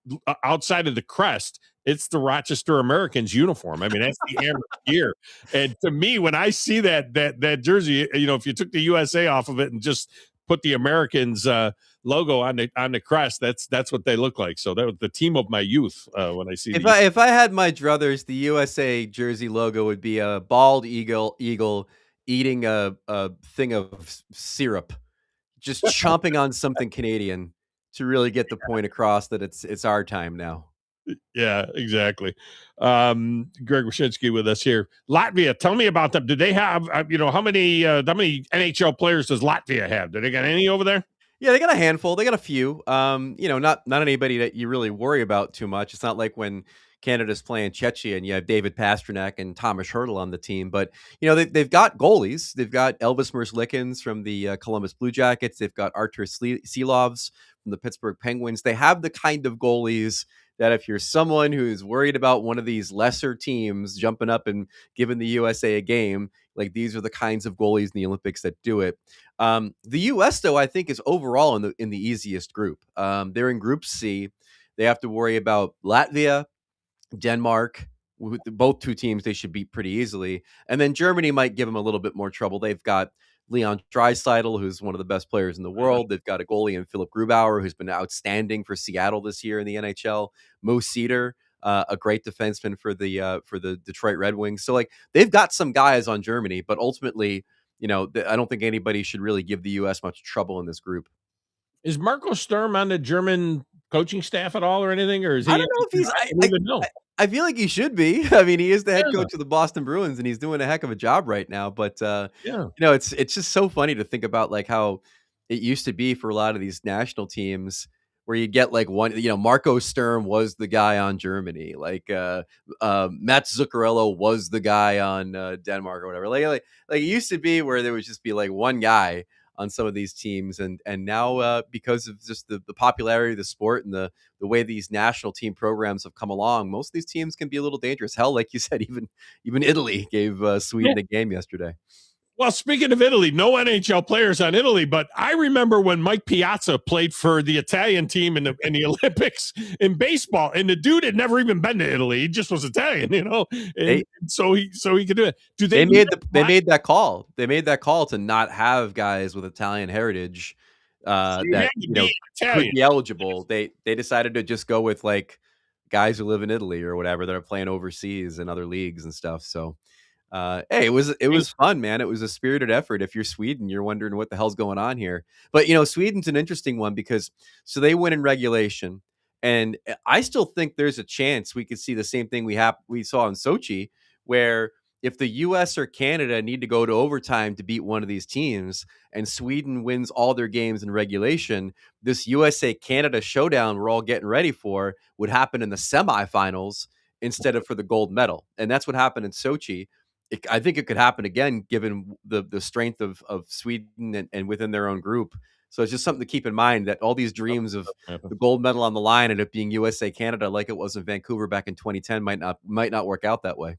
outside of the crest. It's the Rochester Americans uniform. I mean, that's the hammer gear. And to me, when I see that jersey, if you took the USA off of it and just put the Americans logo on the crest, that's what they look like. So that was the team of my youth when I see. If I had my druthers, the USA jersey logo would be a bald eagle eating a thing of syrup, just chomping on something Canadian to really get the point across that it's our time now. Yeah, exactly. Greg Wyshinski with us here. Latvia, tell me about them. Do they have, how many NHL players does Latvia have? Do they got any over there? Yeah, they got a handful. They got a few. Not anybody that you really worry about too much. It's not like when Canada's playing Czechia and you have David Pastrnak and Thomas Hertl on the team. But, they've got goalies. They've got Elvis Merzlikins from the Columbus Blue Jackets. They've got Artur Silovs from the Pittsburgh Penguins. They have the kind of goalies that if you're someone who's worried about one of these lesser teams jumping up and giving the USA a game, like these are the kinds of goalies in the Olympics that do it. The U.S., though, I think is overall in the easiest group. They're in Group C. They have to worry about Latvia, Denmark. With both two teams, they should beat pretty easily. And then Germany might give them a little bit more trouble. They've got Leon Draisaitl, who's one of the best players in the world. They've got a goalie in Philip Grubauer, who's been outstanding for Seattle this year in the NHL. Mo Cedar, a great defenseman for the Detroit Red Wings. So they've got some guys on Germany, but ultimately, I don't think anybody should really give the U.S. much trouble in this group. Is Marco Sturm on the German coaching staff at all or anything? Or is he? I don't know if he's. I don't even know. I feel like he should be. I mean, he is the head coach of the Boston Bruins, and he's doing a heck of a job right now. But it's just so funny to think about how it used to be for a lot of these national teams, where you get one. Marco Sturm was the guy on Germany, Matt Zuccarello was the guy on Denmark or whatever. Like it used to be where there would just be one guy on some of these teams, and now because of just the popularity of the sport and the way these national team programs have come along, most of these teams can be a little dangerous. Hell, like you said, even Italy gave Sweden a game yesterday. Well, speaking of Italy, no NHL players on Italy, but I remember when Mike Piazza played for the Italian team in the Olympics in baseball, and the dude had never even been to Italy. He just was Italian, and so he could do it. They made that call. They made that call to not have guys with Italian heritage that could be eligible. They decided to just go with guys who live in Italy or whatever that are playing overseas in other leagues and stuff. So. Hey, it was fun, man. It was a spirited effort. If you're Sweden, you're wondering what the hell's going on here. But Sweden's an interesting one because they win in regulation, and I still think there's a chance we could see the same thing we saw in Sochi, where if the U.S. or Canada need to go to overtime to beat one of these teams, and Sweden wins all their games in regulation, this USA-Canada showdown we're all getting ready for would happen in the semifinals instead of for the gold medal, and that's what happened in Sochi. I think it could happen again, given the strength of Sweden and within their own group. So it's just something to keep in mind that all these dreams of the gold medal on the line and it being USA Canada like it was in Vancouver back in 2010 might not work out that way.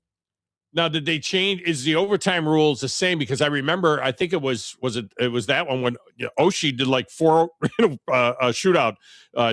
Now, did they change? Is the overtime rules the same? Because I remember, I think it was that one when Oshie did 4 shootout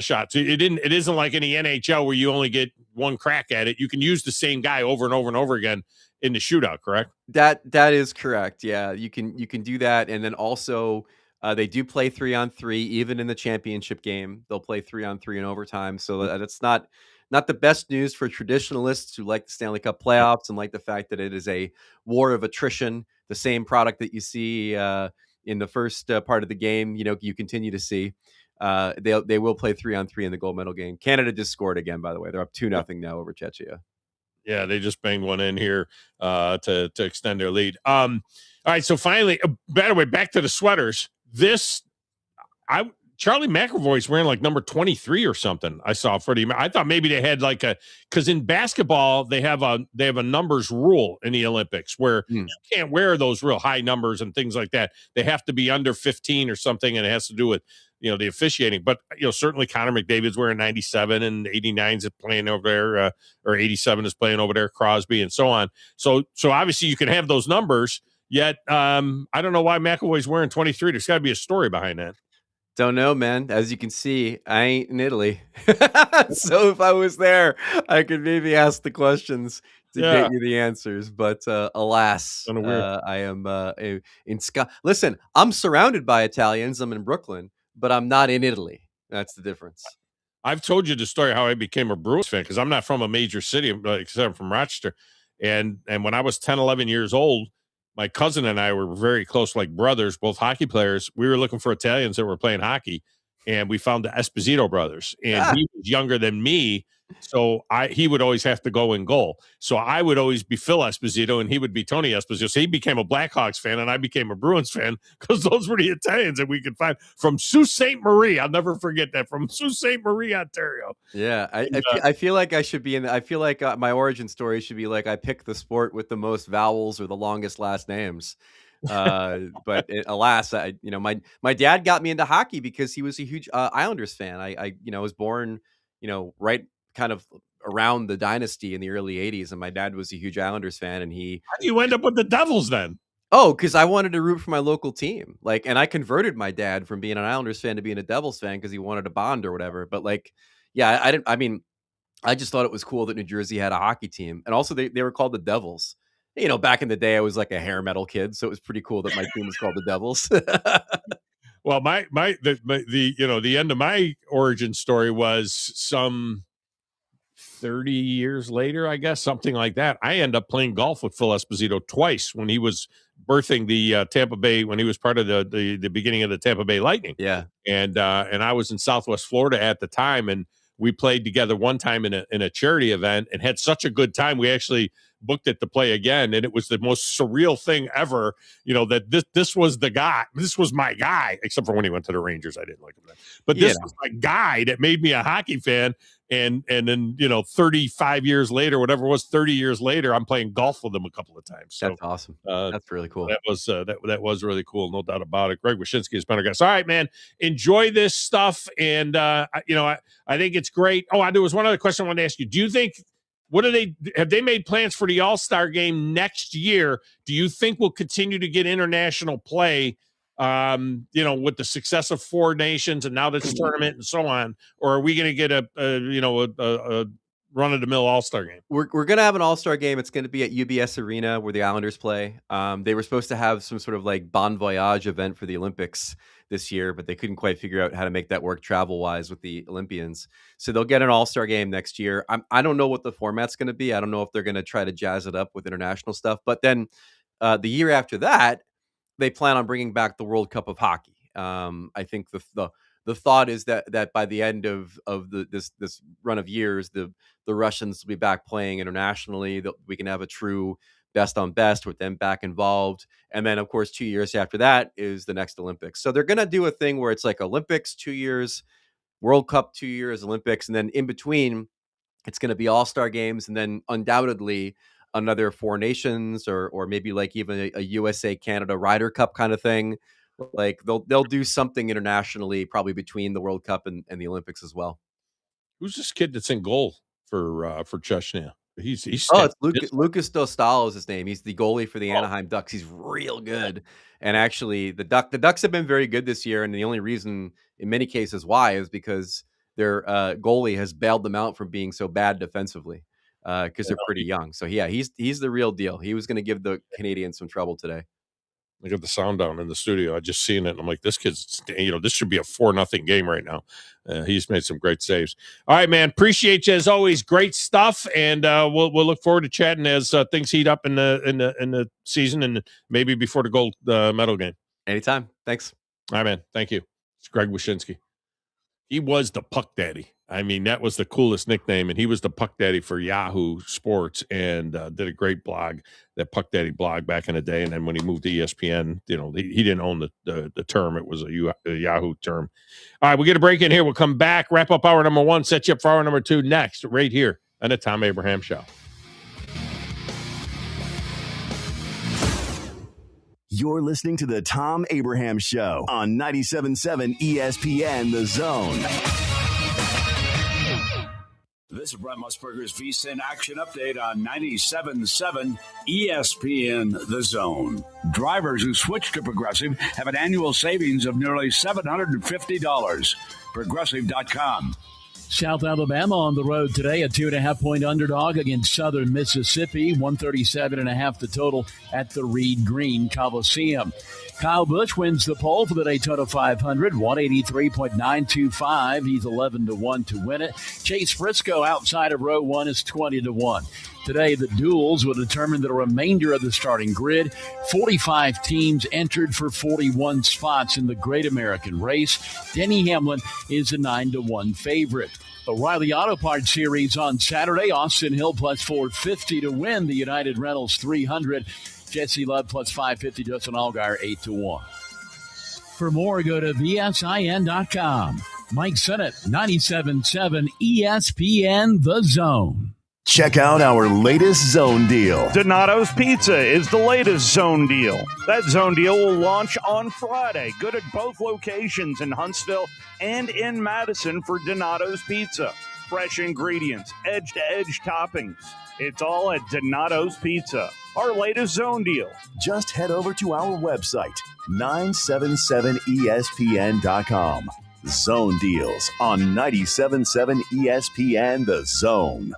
shots. It isn't like any NHL where you only get one crack at it. You can use the same guy over and over and over again in the shootout, correct? That is correct. Yeah, you can do that, and then also they do play 3-on-3 even in the championship game. They'll play 3-on-3 in overtime. So that's not the best news for traditionalists who like the Stanley Cup playoffs and like the fact that it is a war of attrition, the same product that you see in the first part of the game. You continue to see. They will play 3-on-3 in the gold medal game. Canada just scored again, by the way. They're up 2-0 now over Czechia. Yeah, they just banged one in here to extend their lead. All right, so finally, by the way, back to the sweaters. Charlie McAvoy's wearing number 23 or something. I saw for the. I thought maybe they had because in basketball they have a numbers rule in the Olympics where you can't wear those real high numbers and things like that. They have to be under 15 or something, and it has to do with the officiating. But certainly Connor McDavid's wearing 97 and 89 is playing over there, or 87 is playing over there, Crosby and so on. So obviously you can have those numbers. Yet I don't know why McAvoy's wearing 23. There's got to be a story behind that. Don't know, man. As you can see, I ain't in Italy. So if I was there, I could maybe ask the questions to get you the answers. But alas, I am in Scotland. Listen, I'm surrounded by Italians. I'm in Brooklyn, but I'm not in Italy. That's the difference. I've told you the story how I became a Bruins fan, because I'm not from a major city, except I'm from Rochester. And when I was 10, 11 years old, my cousin and I were very close, like brothers, both hockey players. We were looking for Italians that were playing hockey, and we found the Esposito brothers. And he was younger than me, so he would always have to go in goal. So I would always be Phil Esposito, and he would be Tony Esposito. So he became a Blackhawks fan, and I became a Bruins fan, because those were the Italians that we could find from Sault Ste. Marie. I'll never forget that, from Sault Ste. Marie, Ontario. Yeah, I feel like I should be in. I feel like my origin story should be like I picked the sport with the most vowels or the longest last names. But alas, my dad got me into hockey because he was a huge Islanders fan. I was born, right kind of around the dynasty in the early 80s, and my dad was a huge Islanders fan, and How do you end up with the Devils then? Oh, because I wanted to root for my local team. And I converted my dad from being an Islanders fan to being a Devils fan because he wanted a bond or whatever. But I just thought it was cool that New Jersey had a hockey team. And also they were called the Devils. Back in the day, I was like a hair metal kid, so it was pretty cool that my team was called the Devils. Well, the end of my origin story was some 30 years later, I guess, something like that. I ended up playing golf with Phil Esposito twice when he was birthing the Tampa Bay, when he was part of the beginning of the Tampa Bay Lightning. Yeah. And I was in Southwest Florida at the time, and we played together one time in a charity event and had such a good time. We actually booked it to play again, and it was the most surreal thing ever, that this was the guy. This was my guy, except for when he went to the Rangers. I didn't like him then. But this was my guy that made me a hockey fan. And then 35 years later, whatever it was, 30 years later, I'm playing golf with him a couple of times. So that's awesome. That's really cool. That was that was really cool, no doubt about it. Greg Wyshinski has been our guest. All right, man, enjoy this stuff, and I think it's great. Oh, there was one other question I wanted to ask you. Do you think have they made plans for the All-Star game next year? Do you think we'll continue to get international play? With the success of 4 nations and now this tournament and so on, or are we going to get a run-of-the-mill All-Star game? We're going to have an All-Star game. It's going to be at UBS Arena where the Islanders play. They were supposed to have some sort of like Bon Voyage event for the Olympics this year, but they couldn't quite figure out how to make that work travel-wise with the Olympians. So they'll get an All-Star game next year. I don't know what the format's going to be. I don't know if they're going to try to jazz it up with international stuff. But then the year after that, they plan on bringing back the World Cup of Hockey. I think the thought is that by the end of this run of years, the Russians will be back playing internationally. That we can have a true best on best with them back involved. And then, of course, 2 years after that is the next Olympics. So they're going to do a thing where it's like Olympics 2 years, World Cup 2 years, Olympics, and then in between, it's going to be All-Star games, and then undoubtedly another 4 nations or maybe like even a USA Canada Ryder Cup kind of thing. Like they'll do something internationally, probably between the World Cup and the Olympics as well. Who's this kid that's in goal for Chechnya? He's it's Lucas Dostal is his name. He's the goalie for the Anaheim Ducks. He's real good. And actually the Ducks have been very good this year. And the only reason in many cases why is because their goalie has bailed them out from being so bad defensively. Because they're pretty young. So yeah, he's the real deal. He was going to give the Canadians some trouble today. I got the sound down in the studio. I just seen it, and I'm like, this kid's, this should be a 4-0 game right now. He's made some great saves. All right, man. Appreciate you as always. Great stuff, and we'll look forward to chatting as things heat up in the season and maybe before the gold medal game. Anytime. Thanks. All right, man. Thank you. It's Greg Wyshinski. He was the Puck Daddy. I mean, that was the coolest nickname, and he was the Puck Daddy for Yahoo Sports and did a great blog, that Puck Daddy blog back in the day. And then when he moved to ESPN, he didn't own the term. It was a Yahoo term. All right, we'll get a break in here. We'll come back, wrap up hour number 1, set you up for hour number 2 next, right here on the Thom Abraham Show. You're listening to the Thom Abraham Show on 97.7 ESPN The Zone. This is Brent Musburger's VSiN Action Update on 97.7 ESPN The Zone. Drivers who switch to Progressive have an annual savings of nearly $750. Progressive.com. South Alabama on the road today, a 2.5-point underdog against Southern Mississippi, 137.5 the total at the Reed Green Coliseum. Kyle Busch wins the pole for the Daytona 500, 183.925. He's 11-1 to win it. Chase Briscoe outside of row 1 is 20-1. Today, the duels will determine the remainder of the starting grid. 45 teams entered for 41 spots in the Great American Race. Denny Hamlin is a 9-1 favorite. O'Reilly Auto Parts Series on Saturday. Austin Hill plus 450 to win the United Rentals 300. Jesse Love plus 550. Justin Allgaier 8-1. For more, go to VSIN.com. Mike Sennett, 97.7 ESPN The Zone. Check out our latest zone deal. Donato's Pizza is the latest zone deal. That zone deal will launch on Friday. Good at both locations in Huntsville and in Madison for Donato's Pizza. Fresh ingredients, edge-to-edge toppings. It's all at Donato's Pizza. Our latest zone deal. Just head over to our website, 977ESPN.com. Zone deals on 97.7 ESPN The Zone.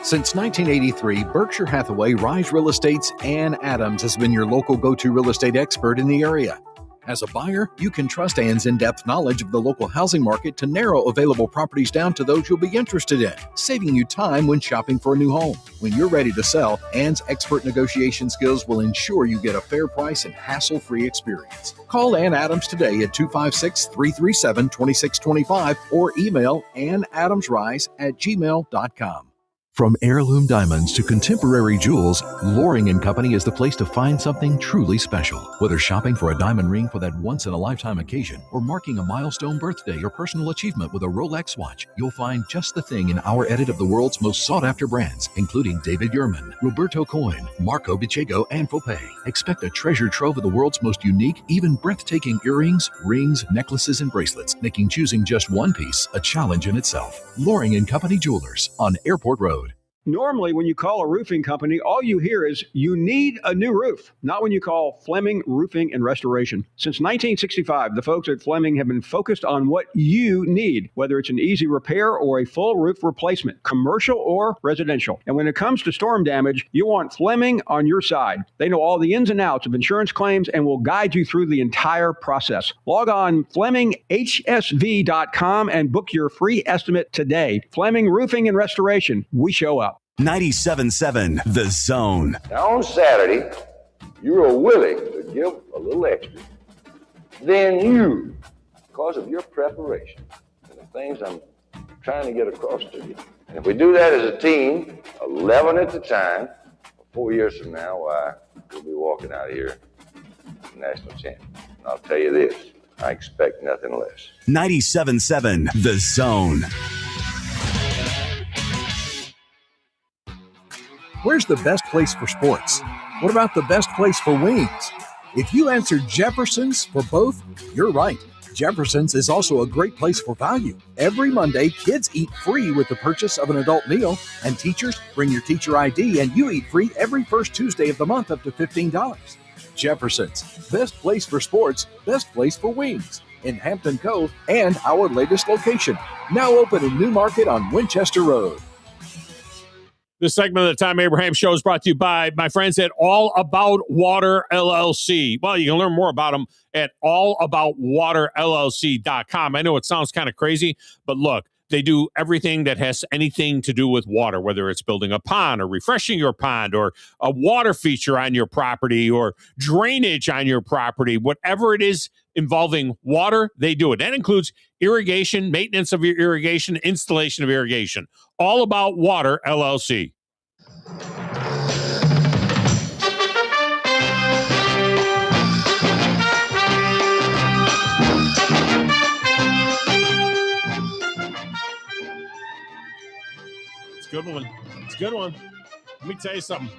Since 1983, Berkshire Hathaway Rise Real Estate's Ann Adams has been your local go-to real estate expert in the area. As a buyer, you can trust Ann's in-depth knowledge of the local housing market to narrow available properties down to those you'll be interested in, saving you time when shopping for a new home. When you're ready to sell, Ann's expert negotiation skills will ensure you get a fair price and hassle-free experience. Call Ann Adams today at 256-337-2625 or email annadamsrise@gmail.com. From heirloom diamonds to contemporary jewels, Loring & Company is the place to find something truly special. Whether shopping for a diamond ring for that once-in-a-lifetime occasion or marking a milestone birthday or personal achievement with a Rolex watch, you'll find just the thing in our edit of the world's most sought-after brands, including David Yurman, Roberto Coin, Marco Bicego, and Fopay. Expect a treasure trove of the world's most unique, even breathtaking earrings, rings, necklaces, and bracelets, making choosing just one piece a challenge in itself. Loring & Company Jewelers on Airport Road. Normally, when you call a roofing company, all you hear is, you need a new roof. Not when you call Fleming Roofing and Restoration. Since 1965, the folks at Fleming have been focused on what you need, whether it's an easy repair or a full roof replacement, commercial or residential. And when it comes to storm damage, you want Fleming on your side. They know all the ins and outs of insurance claims and will guide you through the entire process. Log on FlemingHSV.com and book your free estimate today. Fleming Roofing and Restoration. We show up. 97.7 The Zone. Now on Saturday, you are willing to give a little extra. Then you, because of your preparation and the things I'm trying to get across to you. And if we do that as a team, 11 at a time, 4 years from now, why, we'll be walking out of here national champion. And I'll tell you this, I expect nothing less. 97.7 The Zone. Where's the best place for sports? What about the best place for wings? If you answered Jefferson's for both, you're right. Jefferson's is also a great place for value. Every Monday, kids eat free with the purchase of an adult meal, and teachers bring your teacher ID and you eat free every first Tuesday of the month up to $15. Jefferson's, best place for sports, best place for wings, in Hampton Cove and our latest location, now open in New Market on Winchester Road. This segment of the Thom Abraham Show is brought to you by my friends at All About Water LLC. Well, you can learn more about them at allaboutwaterllc.com. I know it sounds kind of crazy, but look, they do everything that has anything to do with water, whether it's building a pond or refreshing your pond or a water feature on your property or drainage on your property. Whatever it is involving water, they do it. That includes irrigation, maintenance of your irrigation, installation of irrigation. All About Water LLC. It's a good one. It's a good one. Let me tell you something.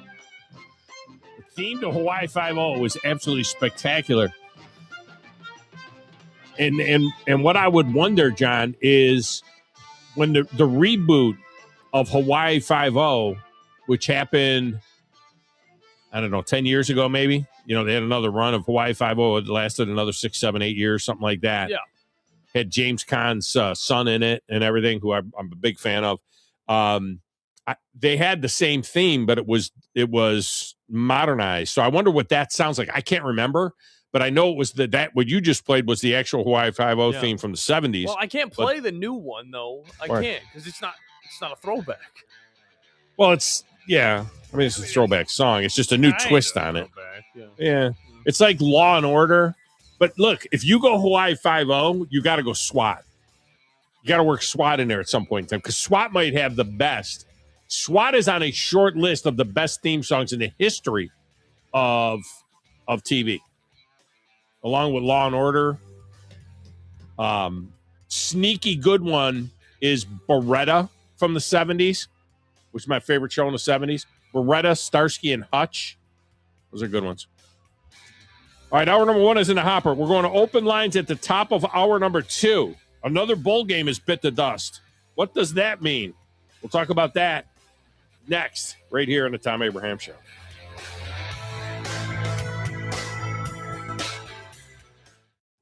theme to Hawaii Five-0 was absolutely spectacular. And what I would wonder, John, is when the reboot of Hawaii Five-0, which happened, I don't know, 10 years ago maybe. They had another run of Hawaii Five-0. It lasted another 6, 7, 8 years, something like that. Yeah. Had James Caan's son in it and everything, who I'm a big fan of. They had the same theme, but it was modernized. So I wonder what that sounds like. I can't remember, but I know it was that what you just played was the actual Hawaii Five-0 theme from the 70s. Well, I can't play the new one though. I can't because it's not a throwback. Well, it's a throwback song. It's just a new twist on it. Yeah. It's like Law and Order. But look, if you go Hawaii Five-0, you got to go SWAT. You got to work SWAT in there at some point in time because SWAT might have the best. SWAT is on a short list of the best theme songs in the history of TV, along with Law and Order. Sneaky good one is Beretta from the 70s, which is my favorite show in the 70s. Beretta, Starsky, and Hutch. Those are good ones. All right, hour number 1 is in the hopper. We're going to open lines at the top of hour number 2. Another bowl game is bit the dust. What does that mean? We'll talk about that next, right here on the Thom Abraham Show.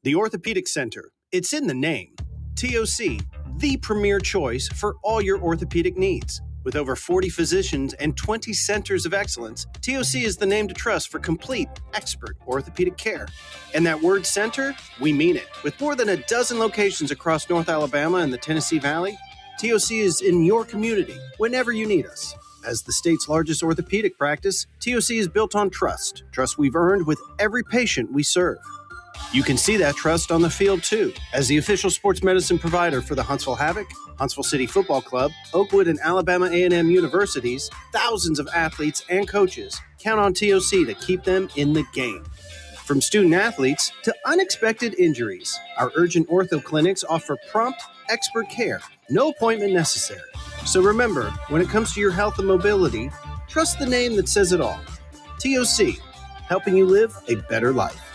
The Orthopedic Center. It's in the name. TOC, the premier choice for all your orthopedic needs. With over 40 physicians and 20 centers of excellence, TOC is the name to trust for complete, expert orthopedic care. And that word center, we mean it. With more than a dozen locations across North Alabama and the Tennessee Valley, TOC is in your community whenever you need us. As the state's largest orthopedic practice, TOC is built on trust we've earned with every patient we serve. You can see that trust on the field, too. As the official sports medicine provider for the Huntsville Havoc, Huntsville City Football Club, Oakwood and Alabama A&M universities, thousands of athletes and coaches count on TOC to keep them in the game. From student athletes to unexpected injuries, our urgent ortho clinics offer prompt, expert care, no appointment necessary. So remember, when it comes to your health and mobility, trust the name that says it all. TOC, helping you live a better life.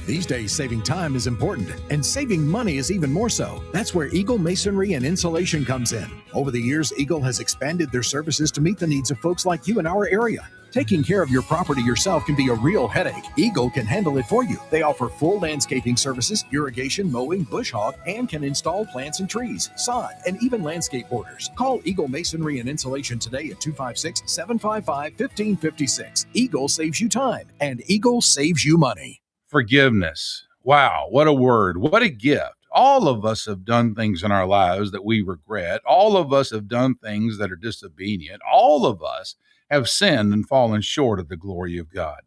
These days, saving time is important, and saving money is even more so. That's where Eagle Masonry and Insulation comes in. Over the years, Eagle has expanded their services to meet the needs of folks like you in our area. Taking care of your property yourself can be a real headache. Eagle can handle it for you. They offer full landscaping services, irrigation, mowing, bush hog, and can install plants and trees, sod, and even landscape borders. Call Eagle Masonry and Insulation today at 256-755-1556. Eagle saves you time, and Eagle saves you money. Forgiveness. Wow, what a word. What a gift. All of us have done things in our lives that we regret. All of us have done things that are disobedient. All of us have sinned and fallen short of the glory of God.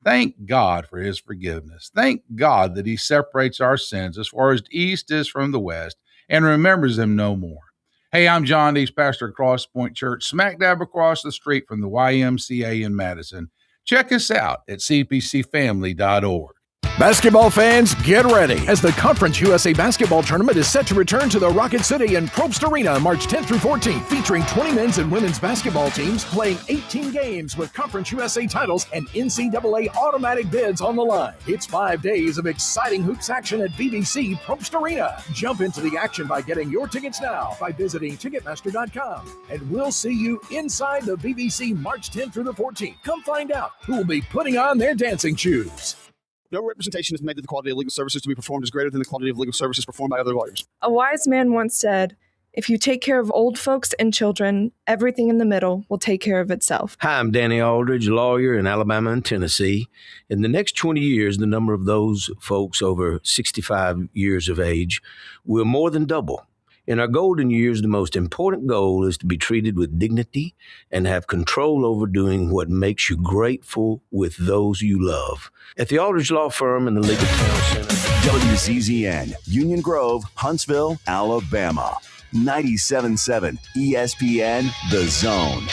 Thank God for his forgiveness. Thank God that he separates our sins as far as the east is from the west and remembers them no more. Hey, I'm John Dees, pastor of Cross Point Church, smack dab across the street from the YMCA in Madison. Check us out at cpcfamily.org. Basketball fans, get ready as the Conference USA Basketball Tournament is set to return to the Rocket City and Probst Arena March 10th through 14th, featuring 20 men's and women's basketball teams playing 18 games with Conference USA titles and NCAA automatic bids on the line. It's 5 days of exciting hoops action at BBC Probst Arena. Jump into the action by getting your tickets now by visiting Ticketmaster.com. And we'll see you inside the BBC March 10th through the 14th. Come find out who will be putting on their dancing shoes. No representation is made that the quality of legal services to be performed is greater than the quality of legal services performed by other lawyers. A wise man once said, if you take care of old folks and children, everything in the middle will take care of itself. Hi, I'm Danny Aldridge, lawyer in Alabama and Tennessee. In the next 20 years, the number of those folks over 65 years of age will more than double. In our golden years, the most important goal is to be treated with dignity and have control over doing what makes you grateful with those you love. At the Aldridge Law Firm and the Legal Town Center. WCZN, Union Grove, Huntsville, Alabama. 97.7 ESPN, The Zone.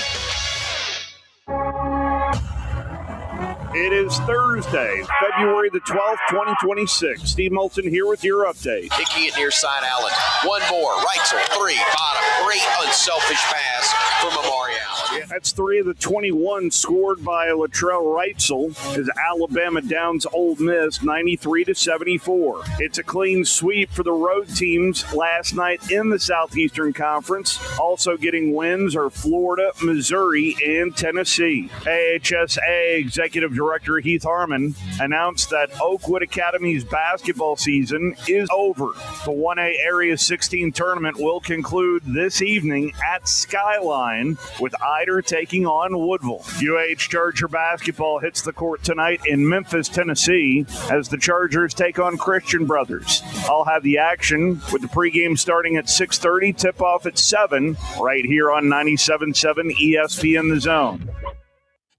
It is Thursday, February the 12th, 2026. Steve Moulton here with your update. Hickey it near side Allen. One more. Reitzel, three. Bottom. Great unselfish pass from Amari Allen. Yeah, that's 3 of the 21 scored by Latrell Wrightsell as Alabama downs Ole Miss 93-74. It's a clean sweep for the road teams last night in the Southeastern Conference. Also getting wins are Florida, Missouri, and Tennessee. AHSA Executive Director Heath Harmon announced that Oakwood Academy's basketball season is over. The 1A Area 16 tournament will conclude this evening at Skyline with Eider taking on Woodville. UH Charger basketball hits the court tonight in Memphis, Tennessee, as the Chargers take on Christian Brothers. I'll have the action with the pregame starting at 6:30, tip-off at 7, right here on 97.7 ESPN The Zone.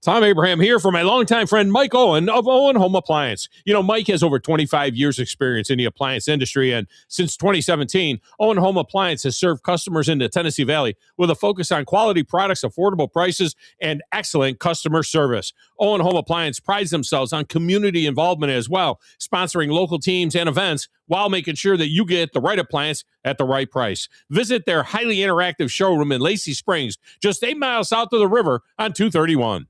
Thom Abraham here for my longtime friend Mike Owen of Owen Home Appliance. You know, Mike has over 25 years experience in the appliance industry, and since 2017, Owen Home Appliance has served customers in the Tennessee Valley with a focus on quality products, affordable prices, and excellent customer service. Owen Home Appliance prides themselves on community involvement as well, sponsoring local teams and events while making sure that you get the right appliance at the right price. Visit their highly interactive showroom in Lacey Springs, just 8 miles south of the river on 231.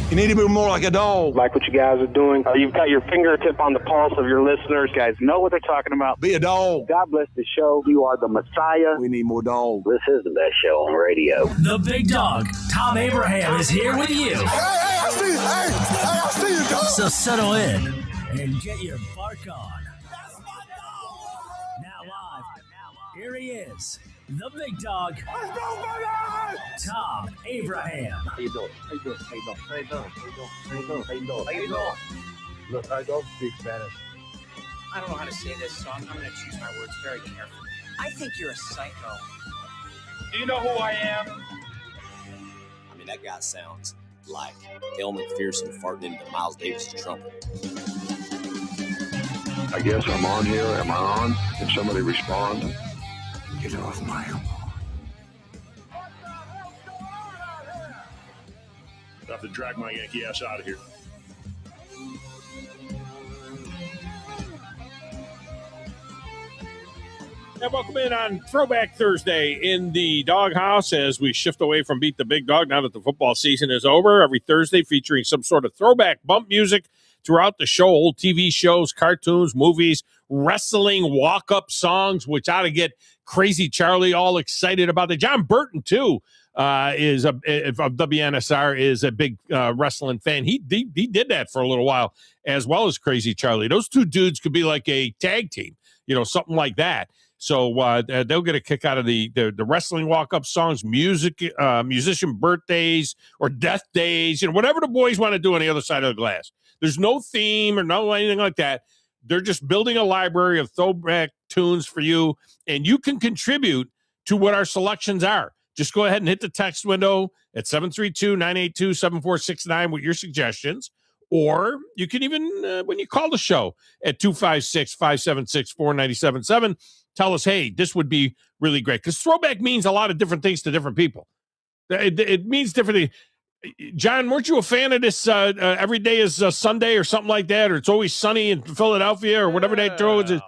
You need to be more like a dog. Like what you guys are doing. You've got your fingertip on the pulse of your listeners. You guys know what they're talking about. Be a dog. God bless the show. You are the Messiah. We need more dogs. This is the best show on radio. The big dog, Thom Abraham, is here with you. Hey, I see you. Hey, I see you, dog. So settle in and get your bark on. Now live, here he is. The big dog, Let's go, baby! Thom Abraham. How you doing? How you doing? How you doing? How you doing? How you doing? How you doing? How you doing? How you doing? Look, I don't speak Spanish. I don't know how to say this, so I'm going to choose my words very carefully. I think you're a psycho. Do you know who I am? I mean, that guy sounds like El McPherson farting into Miles Davis' trumpet. I guess I'm on here. Am I on? Can somebody respond? Get off my elbow. I have to drag my Yankee ass out of here. And welcome in on Throwback Thursday in the Doghouse as we shift away from Beat the Big Dog now that the football season is over. Every Thursday featuring some sort of throwback bump music throughout the show, old TV shows, cartoons, movies, wrestling, walk-up songs, which ought to get Crazy Charlie all excited about it. John Burton, too, of WNSR, is a big wrestling fan. He did that for a little while, as well as Crazy Charlie. Those two dudes could be like a tag team, something like that. So they'll get a kick out of the wrestling walk-up songs, music, musician birthdays or death days, whatever the boys want to do on the other side of the glass. There's no theme or no anything like that. They're just building a library of throwback tunes for you, and you can contribute to what our selections are. Just go ahead and hit the text window at 732-982-7469 with your suggestions. Or you can even, when you call the show at 256-576-4977, tell us, hey, this would be really great. Because throwback means a lot of different things to different people. It means differently. John, weren't you a fan of this every day is Sunday or something like that? Or It's Always Sunny in Philadelphia or whatever they throw it.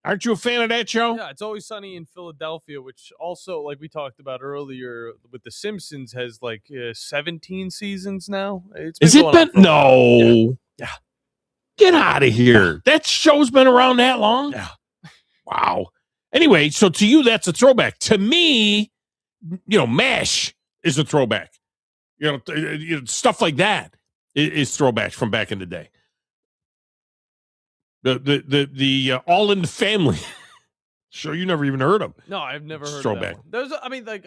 Aren't you a fan of that show? Yeah, It's Always Sunny in Philadelphia, which also, like we talked about earlier with The Simpsons, has like 17 seasons now. Is it been? No. Yeah. Get out of here. That show's been around that long? Yeah. Wow. Anyway, so to you, that's a throwback. To me, MASH is a throwback. Stuff like that is throwbacks from back in the day. The All in the Family. Sure, you never even heard of. No, I've never heard throwback. of that one. There's,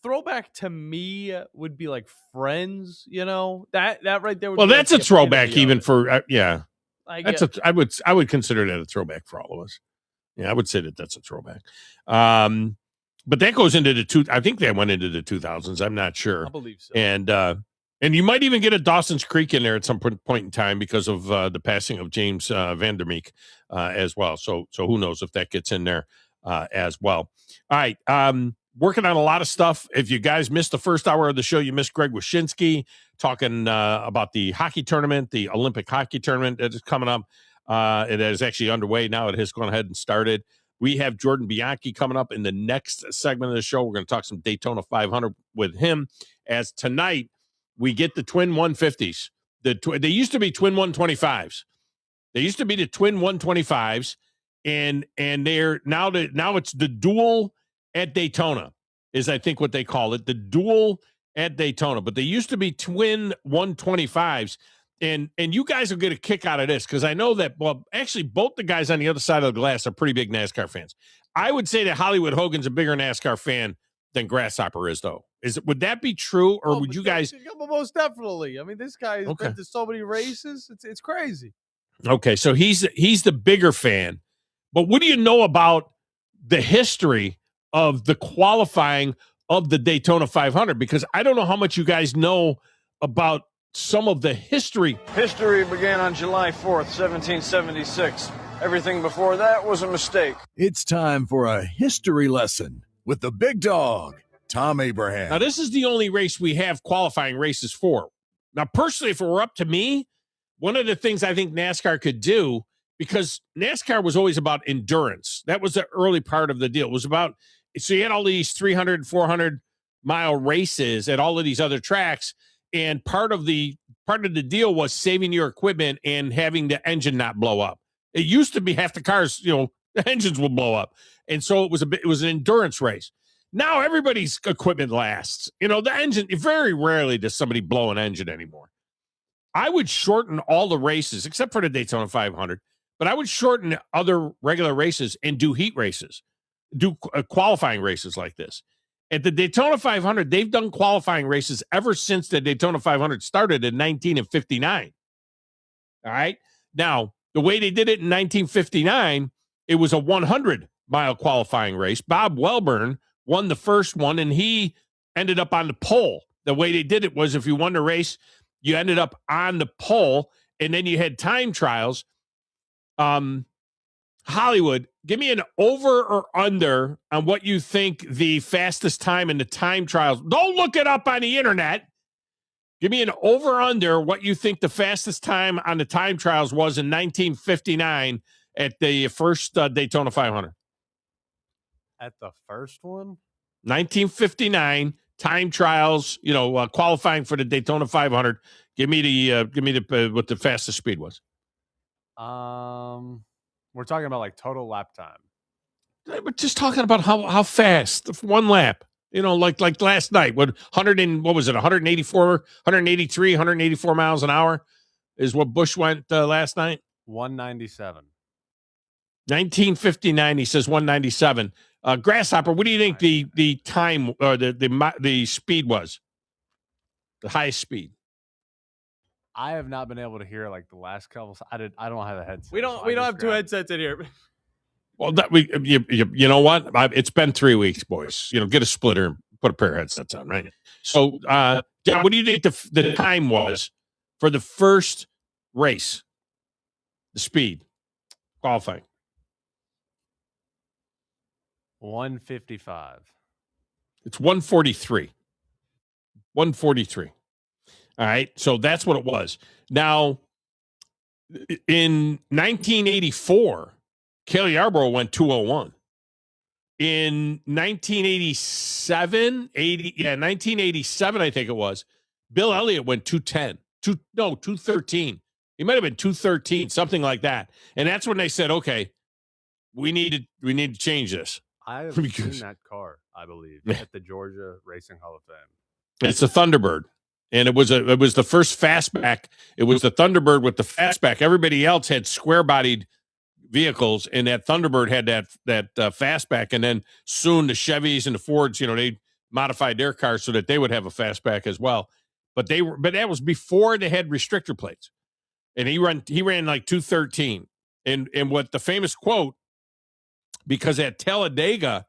throwback to me would be like Friends, that right there. Well, that's a throwback even for, yeah. I would consider that a throwback for all of us. Yeah, I would say that's a throwback. But that goes into I think that went into the 2000s. I'm not sure. I believe so. And you might even get a Dawson's Creek in there at some point in time because of the passing of James Vandermeek as well. So who knows if that gets in there as well. All right. Working on a lot of stuff. If you guys missed the first hour of the show, you missed Greg Wyshinski talking about the hockey tournament, the Olympic hockey tournament that is coming up. It is actually underway now. It has gone ahead and started. We have Jordan Bianchi coming up in the next segment of the show. We're going to talk some Daytona 500 with him. As tonight, we get the twin 150s. They used to be twin 125s. They used to be the twin 125s, and they're now it's the dual at Daytona is I think what they call it, the dual at Daytona. But they used to be twin 125s, and you guys will get a kick out of this because I know that actually both the guys on the other side of the glass are pretty big NASCAR fans. I would say that Hollywood Hogan's a bigger NASCAR fan than Grasshopper is, though. Would that be true, or would you guys? Most definitely. I mean, this guy has been to so many races. It's crazy. Okay, so he's the bigger fan. But what do you know about the history of the qualifying of the Daytona 500? Because I don't know how much you guys know about some of the history. History began on July 4th, 1776. Everything before that was a mistake. It's time for a history lesson with the big dog, Thom Abraham. Now, this is the only race we have qualifying races for. Now, personally, if it were up to me, one of the things I think NASCAR could do, because NASCAR was always about endurance. That was the early part of the deal. It was about, so you had all these 300, 400-mile races at all of these other tracks, and part of the deal was saving your equipment and having the engine not blow up. It used to be half the cars, the engines will blow up. And so it was an endurance race. Now everybody's equipment lasts. The engine, very rarely does somebody blow an engine anymore. I would shorten all the races, except for the Daytona 500, but I would shorten other regular races and do heat races, do qualifying races like this. At the Daytona 500, they've done qualifying races ever since the Daytona 500 started in 1959. All right? Now, the way they did it in 1959, it was a 100-mile qualifying race. Bob Welburn won the first one, and he ended up on the pole. The way they did it was if you won the race, you ended up on the pole, and then you had time trials. Hollywood, give me an over or under on what you think the fastest time in the time trials. Don't look it up on the internet. Give me an over under what you think the fastest time on the time trials was in 1959 at the first Daytona 500. At the first one? 1959 time trials, qualifying for the Daytona 500. Give me what the fastest speed was. We're talking about like total lap time. We're just talking about how fast one lap. Like last night, 184, 183, 184 miles an hour is what Busch went last night. 197. 1959. He says 197. Grasshopper, what do you think the time or the speed was? The highest speed. I have not been able to hear like the last couple. I don't have a headset. We don't have two headsets in here. Well, you know what? It's been 3 weeks, boys. Get a splitter and put a pair of headsets on, right? So, John, what do you think the time was for the first race? The speed qualifying. 155. It's 143. 143. All right, so that's what it was. Now, in 1984, Cale Yarborough went 201. In 1987, I think it was, Bill Elliott went 210. 213. He might have been 213, something like that. And that's when they said, okay, we need to change this. I have seen that car, I believe, at the Georgia Racing Hall of Fame. It's a Thunderbird. And it was the first fastback. It was the Thunderbird with the fastback. Everybody else had square-bodied vehicles, and that Thunderbird had that fastback. And then soon the Chevys and the Fords, they modified their cars so that they would have a fastback as well. But that was before they had restrictor plates. And he ran like 213. And what the famous quote, because at Talladega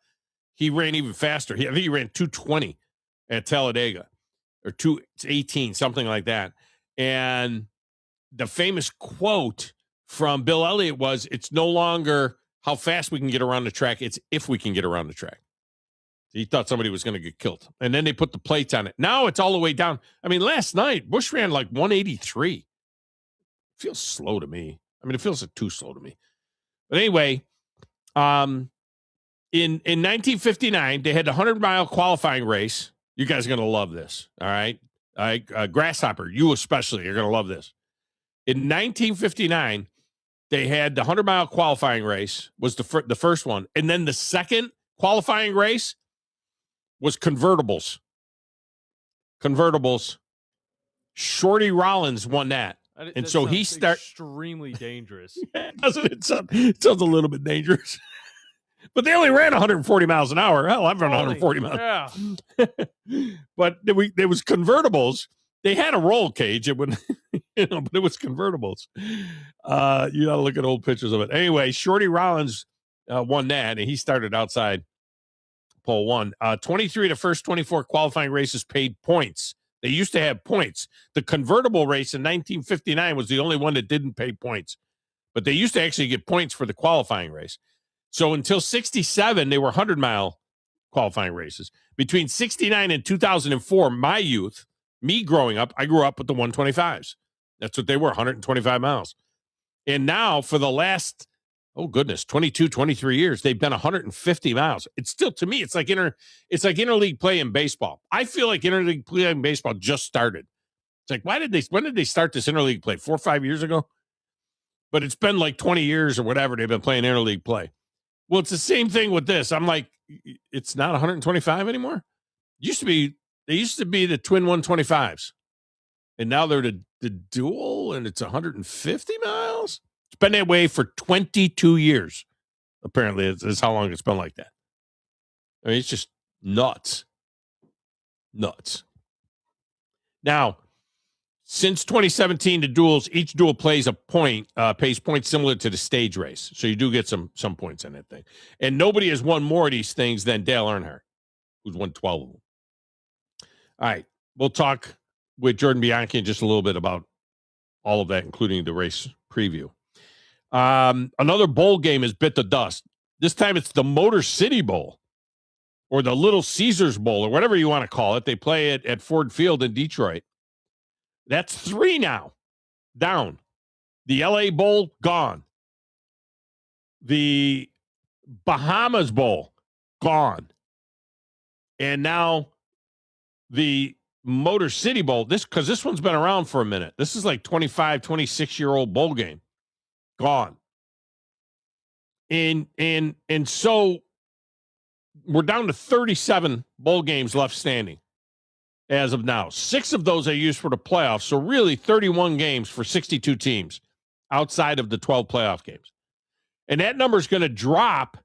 he ran even faster. I think he ran 220 at Talladega. Or 218, something like that. And the famous quote from Bill Elliott was, it's no longer how fast we can get around the track, it's if we can get around the track. He thought somebody was going to get killed. And then they put the plates on it. Now it's all the way down. I mean, last night, Busch ran like 183. Feels slow to me. I mean, it feels like too slow to me. But anyway, In 1959, they had the 100-mile qualifying race. You guys are going to love this, all right? Grasshopper, you especially are going to love this. In 1959, they had the 100-mile qualifying race was the first one. And then the second qualifying race was convertibles. Shorty Rollins won that. And so he started extremely dangerous. Doesn't it? It sounds a little bit dangerous. But they only ran 140 miles an hour. Hell, I've run 140 miles. Yeah. But there was convertibles. They had a roll cage. It would, but it was convertibles. You got to look at old pictures of it. Anyway, Shorty Rollins won that, and he started outside pole 1. 23 of the first 24 qualifying races paid points. They used to have points. The convertible race in 1959 was the only one that didn't pay points. But they used to actually get points for the qualifying race. So until 67, they were 100-mile qualifying races. Between 69 and 2004, my youth, me growing up, I grew up with the 125s. That's what they were, 125 miles. And now for the last, 22, 23 years, they've been 150 miles. It's still, to me, it's like interleague play in baseball. I feel like interleague play in baseball just started. It's like, when did they start this interleague play? 4 or 5 years ago? But it's been like 20 years or whatever they've been playing interleague play. Well, it's the same thing with this. I'm like, it's not 125 anymore. They used to be the twin 125s. And now they're the dual, and it's 150 miles. It's been that way for 22 years. Apparently, it's how long it's been like that. I mean, it's just nuts. Now, since 2017, the duels, each duel pays points similar to the stage race. So you do get some points in that thing. And nobody has won more of these things than Dale Earnhardt, who's won 12 of them. All right. We'll talk with Jordan Bianchi in just a little bit about all of that, including the race preview. Another bowl game has bit the dust. This time it's the Motor City Bowl or the Little Caesars Bowl or whatever you want to call it. They play it at Ford Field in Detroit. That's 3 now down. The LA Bowl, gone. The Bahamas Bowl, gone. And now the Motor City Bowl, because this one's been around for a minute. This is like 25, 26-year-old bowl game, gone. And so we're down to 37 bowl games left standing as of now. 6 of those are used for the playoffs, so really 31 games for 62 teams outside of the 12 playoff games. And that number is going to drop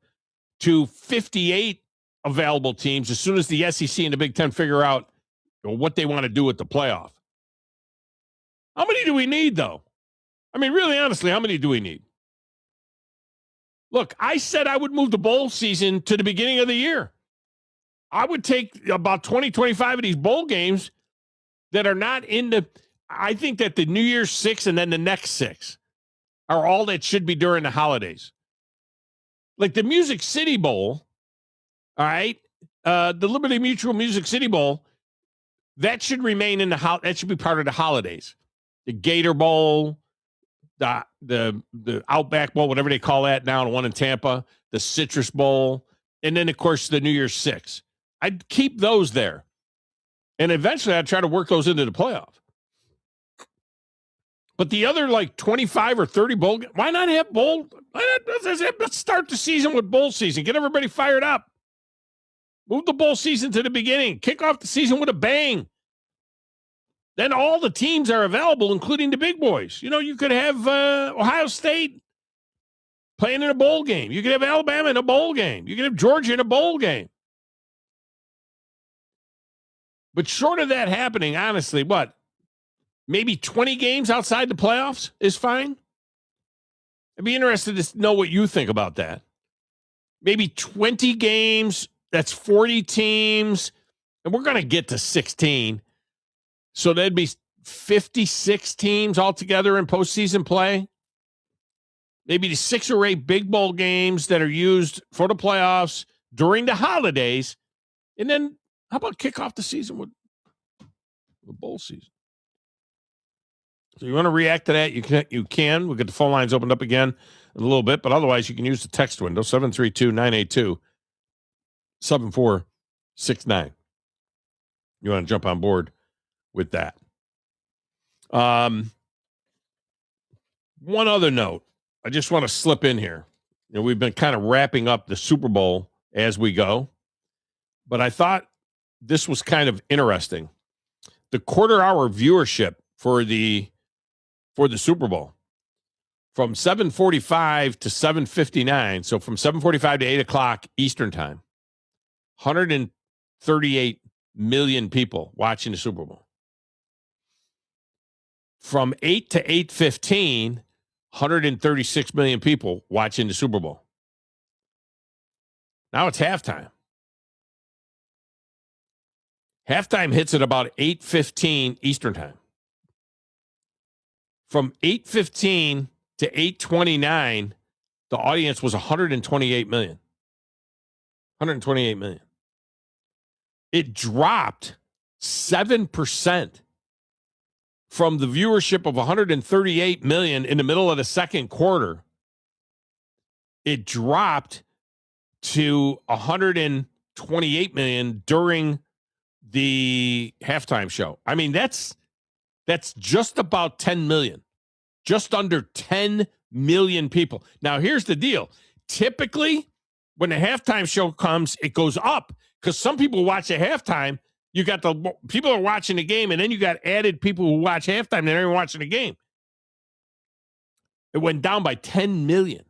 to 58 available teams as soon as the SEC and the Big Ten figure out what they want to do with the playoff. How many do we need, though? I mean, really, honestly, how many do we need? Look, I said I would move the bowl season to the beginning of the year. I would take about 20, 25 of these bowl games that are not in the – I think that the New Year's 6 and then the next 6 are all that should be during the holidays. Like the Music City Bowl, all right, the Liberty Mutual Music City Bowl, that should remain that should be part of the holidays. The Gator Bowl, the Outback Bowl, whatever they call that now, the one in Tampa, the Citrus Bowl, and then, of course, the New Year's 6. I'd keep those there. And eventually I'd try to work those into the playoff. But the other like 25 or 30 bowl, why not have bowl? Let's start the season with bowl season. Get everybody fired up. Move the bowl season to the beginning. Kick off the season with a bang. Then all the teams are available, including the big boys. You know, you could have Ohio State playing in a bowl game. You could have Alabama in a bowl game. You could have Georgia in a bowl game. But short of that happening, honestly, what? Maybe 20 games outside the playoffs is fine? I'd be interested to know what you think about that. Maybe 20 games, that's 40 teams, and we're going to get to 16. So that'd be 56 teams altogether in postseason play. Maybe the 6 or 8 big bowl games that are used for the playoffs during the holidays. And then how about kick off the season with the bowl season? So you want to react to that? You can. We'll get the phone lines opened up again in a little bit, but otherwise you can use the text window, 732-982-9228. 877-469. You want to jump on board with that. One other note. I just want to slip in here. We've been kind of wrapping up the Super Bowl as we go, but I thought this was kind of interesting. The quarter-hour viewership for the Super Bowl from 7:45 to 7:59, so from 7:45 to 8 o'clock Eastern time, 138 million people watching the Super Bowl. From 8 to 8:15, 136 million people watching the Super Bowl. Now it's halftime. Halftime hits at about 8:15 Eastern time. From 8:15 to 8:29, the audience was 128 million. 128 million. It dropped 7% from the viewership of 138 million in the middle of the second quarter. It dropped to 128 million during the halftime show. I mean, that's just about 10 million. Just under 10 million people. Now, here's the deal. Typically, when the halftime show comes, it goes up because some people watch at halftime. You got the people are watching the game, and then you got added people who watch halftime. They're not even watching the game. It went down by 10 million.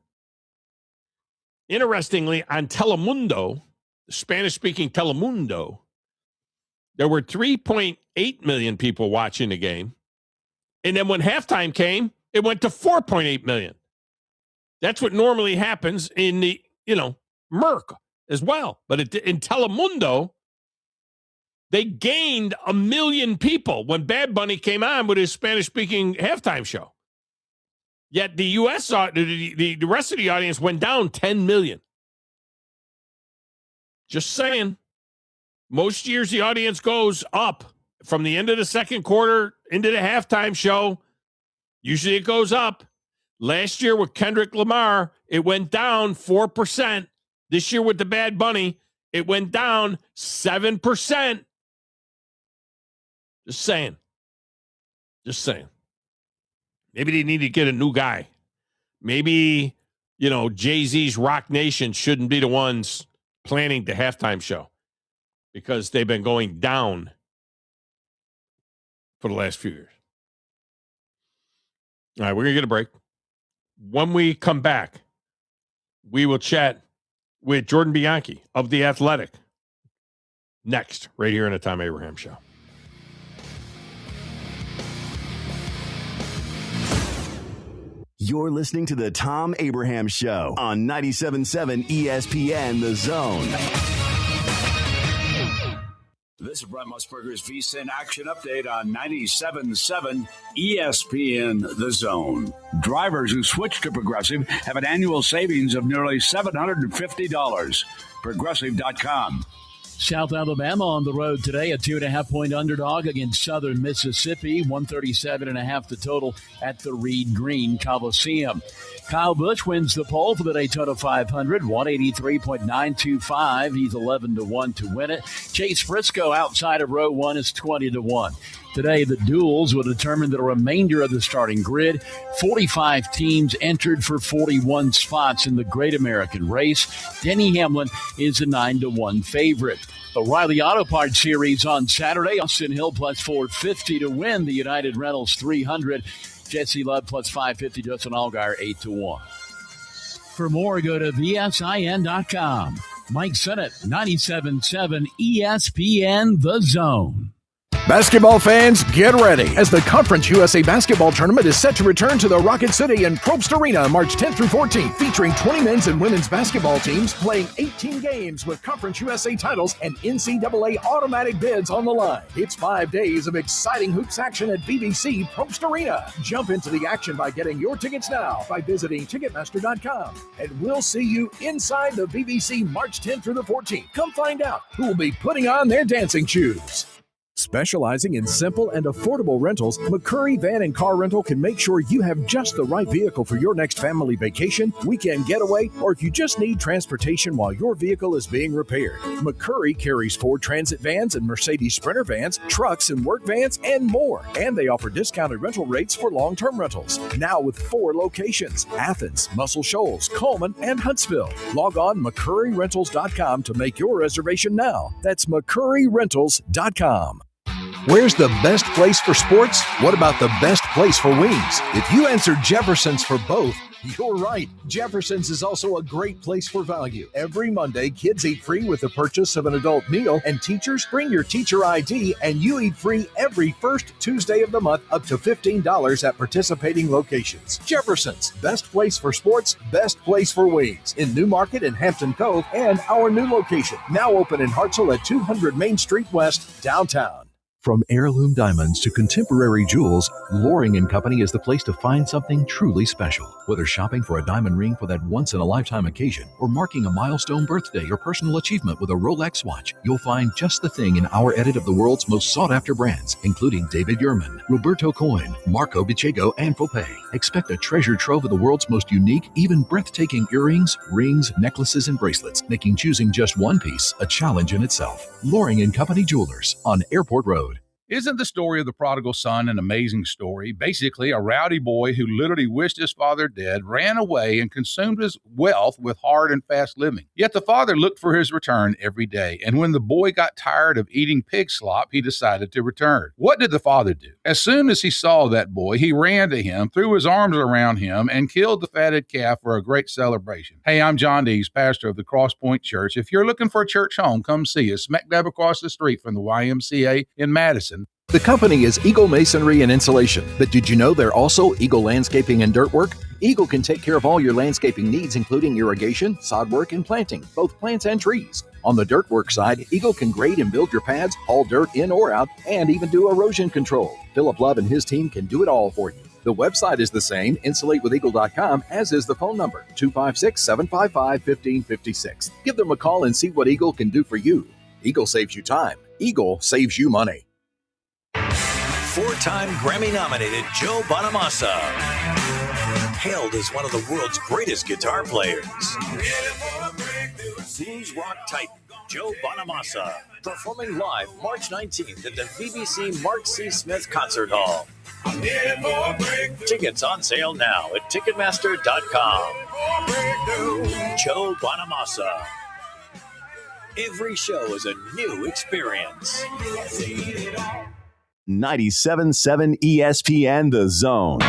Interestingly, on Telemundo, the Spanish-speaking Telemundo, there were 3.8 million people watching the game. And then when halftime came, it went to 4.8 million. That's what normally happens in the, Merc as well. But in Telemundo, they gained 1 million people when Bad Bunny came on with his Spanish-speaking halftime show. Yet the U.S., the rest of the audience went down 10 million. Just saying. Most years the audience goes up from the end of the second quarter into the halftime show. Usually it goes up. Last year with Kendrick Lamar, it went down 4%. This year with the Bad Bunny, it went down 7%. Just saying. Maybe they need to get a new guy. Maybe, Jay-Z's Rock Nation shouldn't be the ones planning the halftime show because they've been going down for the last few years. All right, we're going to get a break. When we come back, we will chat with Jordan Bianchi of The Athletic next, right here on the Thom Abraham Show. You're listening to the Thom Abraham Show on 97.7 ESPN The Zone. This is Brent Musburger's VSiN Action Update on 97.7 ESPN The Zone. Drivers who switch to Progressive have an annual savings of nearly $750. Progressive.com. South Alabama on the road today, a 2.5-point underdog against Southern Mississippi, 137.5 the total at the Reed Green Coliseum. Kyle Busch wins the pole for the Daytona 500, 183.925. He's 11-1 to win it. Chase Briscoe outside of row 1 is 20-1. Today, the duels will determine the remainder of the starting grid. 45 teams entered for 41 spots in the Great American Race. Denny Hamlin is a 9-1 favorite. O'Reilly Auto Parts Series on Saturday. Austin Hill plus 450 to win the United Rentals 300. Jesse Love plus 550. Justin Allgaier 8-1. For more, go to VSIN.com. Mike Sennett, 97.7 ESPN The Zone. Basketball fans, get ready as the Conference USA Basketball Tournament is set to return to the Rocket City in Probst Arena March 10th through 14th, featuring 20 men's and women's basketball teams playing 18 games with Conference USA titles and NCAA automatic bids on the line. It's 5 days of exciting hoops action at BBC Probst Arena. Jump into the action by getting your tickets now by visiting Ticketmaster.com. And we'll see you inside the BBC March 10th through the 14th. Come find out who will be putting on their dancing shoes. Specializing in simple and affordable rentals, McCurry Van and Car Rental can make sure you have just the right vehicle for your next family vacation, weekend getaway, or if you just need transportation while your vehicle is being repaired. McCurry carries Ford Transit vans and Mercedes Sprinter vans, trucks and work vans, and more. And they offer discounted rental rates for long-term rentals. Now with 4 locations: Athens, Muscle Shoals, Coleman, and Huntsville. Log on McCurryRentals.com to make your reservation now. That's McCurryRentals.com. Where's the best place for sports? What about the best place for wings? If you answered Jefferson's for both, you're right. Jefferson's is also a great place for value. Every Monday, kids eat free with the purchase of an adult meal, and teachers bring your teacher ID, and you eat free every first Tuesday of the month, up to $15 at participating locations. Jefferson's, best place for sports, best place for wings, in New Market and Hampton Cove, and our new location, now open in Hartselle at 200 Main Street West, downtown. From heirloom diamonds to contemporary jewels, Loring & Company is the place to find something truly special. Whether shopping for a diamond ring for that once-in-a-lifetime occasion or marking a milestone birthday or personal achievement with a Rolex watch, you'll find just the thing in our edit of the world's most sought-after brands, including David Yurman, Roberto Coin, Marco Bicego, and Fopay. Expect a treasure trove of the world's most unique, even breathtaking earrings, rings, necklaces, and bracelets, making choosing just one piece a challenge in itself. Loring & Company Jewelers on Airport Road. Isn't the story of the prodigal son an amazing story? Basically, a rowdy boy who literally wished his father dead, ran away, and consumed his wealth with hard and fast living. Yet the father looked for his return every day, and when the boy got tired of eating pig slop, he decided to return. What did the father do? As soon as he saw that boy, he ran to him, threw his arms around him, and killed the fatted calf for a great celebration. Hey, I'm John Dees, pastor of the Cross Point Church. If you're looking for a church home, come see us, smack dab across the street from the YMCA in Madison. The company is Eagle Masonry and Insulation, but did you know they're also Eagle Landscaping and Dirt Work? Eagle can take care of all your landscaping needs, including irrigation, sod work, and planting, both plants and trees. On the dirt work side, Eagle can grade and build your pads, haul dirt in or out, and even do erosion control. Philip Love and his team can do it all for you. The website is the same, insulatewitheagle.com, as is the phone number, 256-755-1556. Give them a call and see what Eagle can do for you. Eagle saves you time. Eagle saves you money. 4-time Grammy-nominated Joe Bonamassa, hailed as one of the world's greatest guitar players. Blues rock titan Joe Bonamassa, performing live March 19th at the BBC Mark C. Smith Concert Hall. Tickets on sale now at Ticketmaster.com. Joe Bonamassa. Every show is a new experience. 97.7 ESPN The Zone.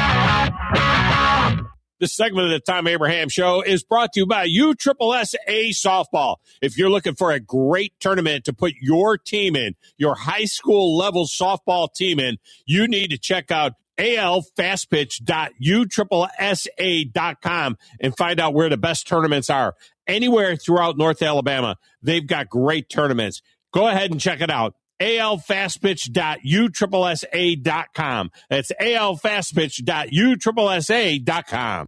This segment of the Thom Abraham Show is brought to you by USSSA Softball. If you're looking for a great tournament to put your team in, your high school level softball team in, you need to check out alfastpitch.uSSSA.com and find out where the best tournaments are. Anywhere throughout North Alabama, they've got great tournaments. Go ahead and check it out. alfastpitch.uSSSA.com. That's alfastpitch.uSSSA.com.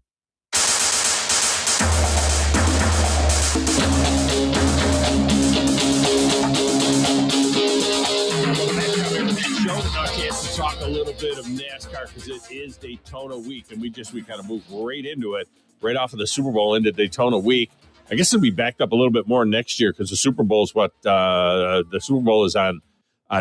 Talk a little bit of NASCAR because it is Daytona week, and we kind of moved right into it, right off of the Super Bowl into Daytona week. I guess it'll be backed up a little bit more next year because the Super Bowl is the Super Bowl is on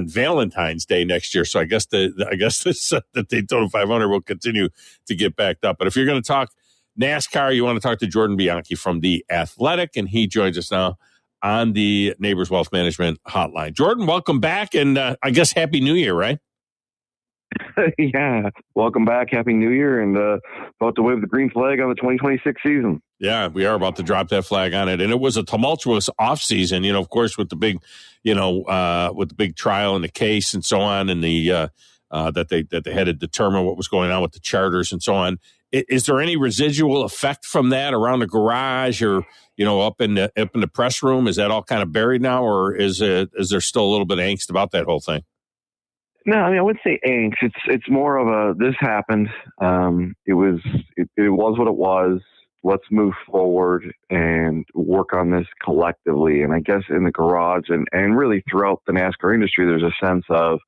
Valentine's Day next year. So I guess the Daytona 500 will continue to get backed up. But if you're going to talk NASCAR, you want to talk to Jordan Bianchi from The Athletic, and he joins us now on the Neighbors Wealth Management Hotline. Jordan, welcome back, and I guess Happy New Year, right? Yeah, welcome back. Happy New Year, and about to wave the green flag on the 2026 season. Yeah, we are about to drop that flag on it, and it was a tumultuous offseason, of course, with the big, with the big trial and the case and so on, and the that they had to determine what was going on with the charters and so on. Is there any residual effect from that around the garage or up in the press room? Is that all kind of buried now, or is there still a little bit of angst about that whole thing? No, I wouldn't say angst. It's more of a this happened. It was what it was. let's move forward and work on this collectively. And I guess in the garage and really throughout the NASCAR industry, there's a sense of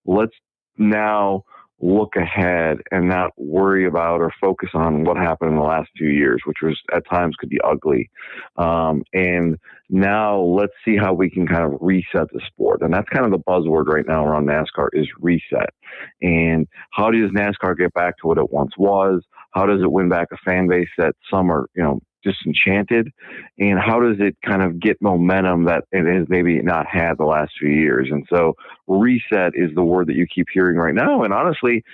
let's now look ahead and not worry about or focus on what happened in the last few years, which was at times could be ugly. And now let's see how we can kind of reset the sport. And that's kind of the buzzword right now around NASCAR is reset. And how does NASCAR get back to what it once was? How does it win back a fan base that some are, disenchanted? And how does it kind of get momentum that it has maybe not had the last few years? And so reset is the word that you keep hearing right now. And honestly,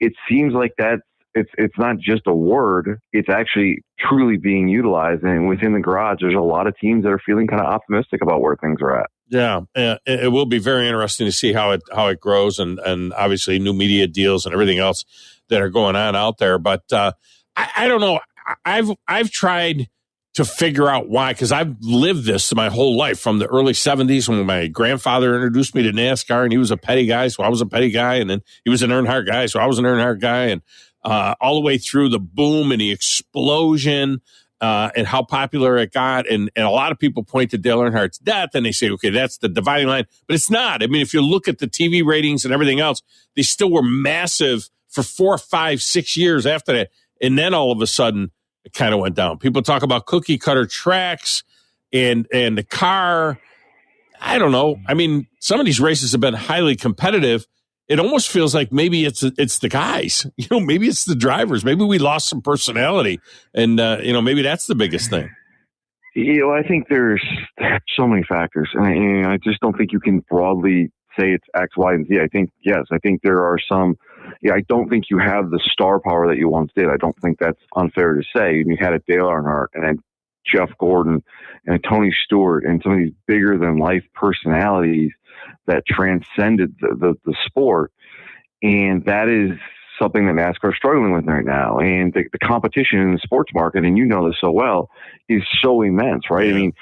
it seems like that it's not just a word, it's actually truly being utilized. And within the garage, there's a lot of teams that are feeling kind of optimistic about where things are at. Yeah, it will be very interesting to see how it grows, and obviously new media deals and everything else that are going on out there. But I don't know. I've tried to figure out why, because I've lived this my whole life from the early 70s when my grandfather introduced me to NASCAR, and he was a petty guy, so I was a petty guy, and then he was an Earnhardt guy, so I was an Earnhardt guy, and all the way through the boom and the explosion. And how popular it got. And a lot of people point to Dale Earnhardt's death and they say, okay, that's the dividing line. But it's not. I mean, if you look at the TV ratings and everything else, they still were massive for 4, 5, 6 years after that. And then all of a sudden, it kind of went down. People talk about cookie cutter tracks and the car. I don't know. I mean, some of these races have been highly competitive. It almost feels like maybe it's the guys, maybe it's the drivers. Maybe we lost some personality, and maybe that's the biggest thing. I think there's so many factors, and I just don't think you can broadly say it's X, Y, and Z. I think there are some. Yeah, I don't think you have the star power that you once did. I don't think that's unfair to say. You had a Dale Earnhardt and a Jeff Gordon and a Tony Stewart and some of these bigger than life personalities that transcended the sport. And that is something that NASCAR is struggling with right now. And the competition in the sports market, and you know this so well, is so immense, right? I mean,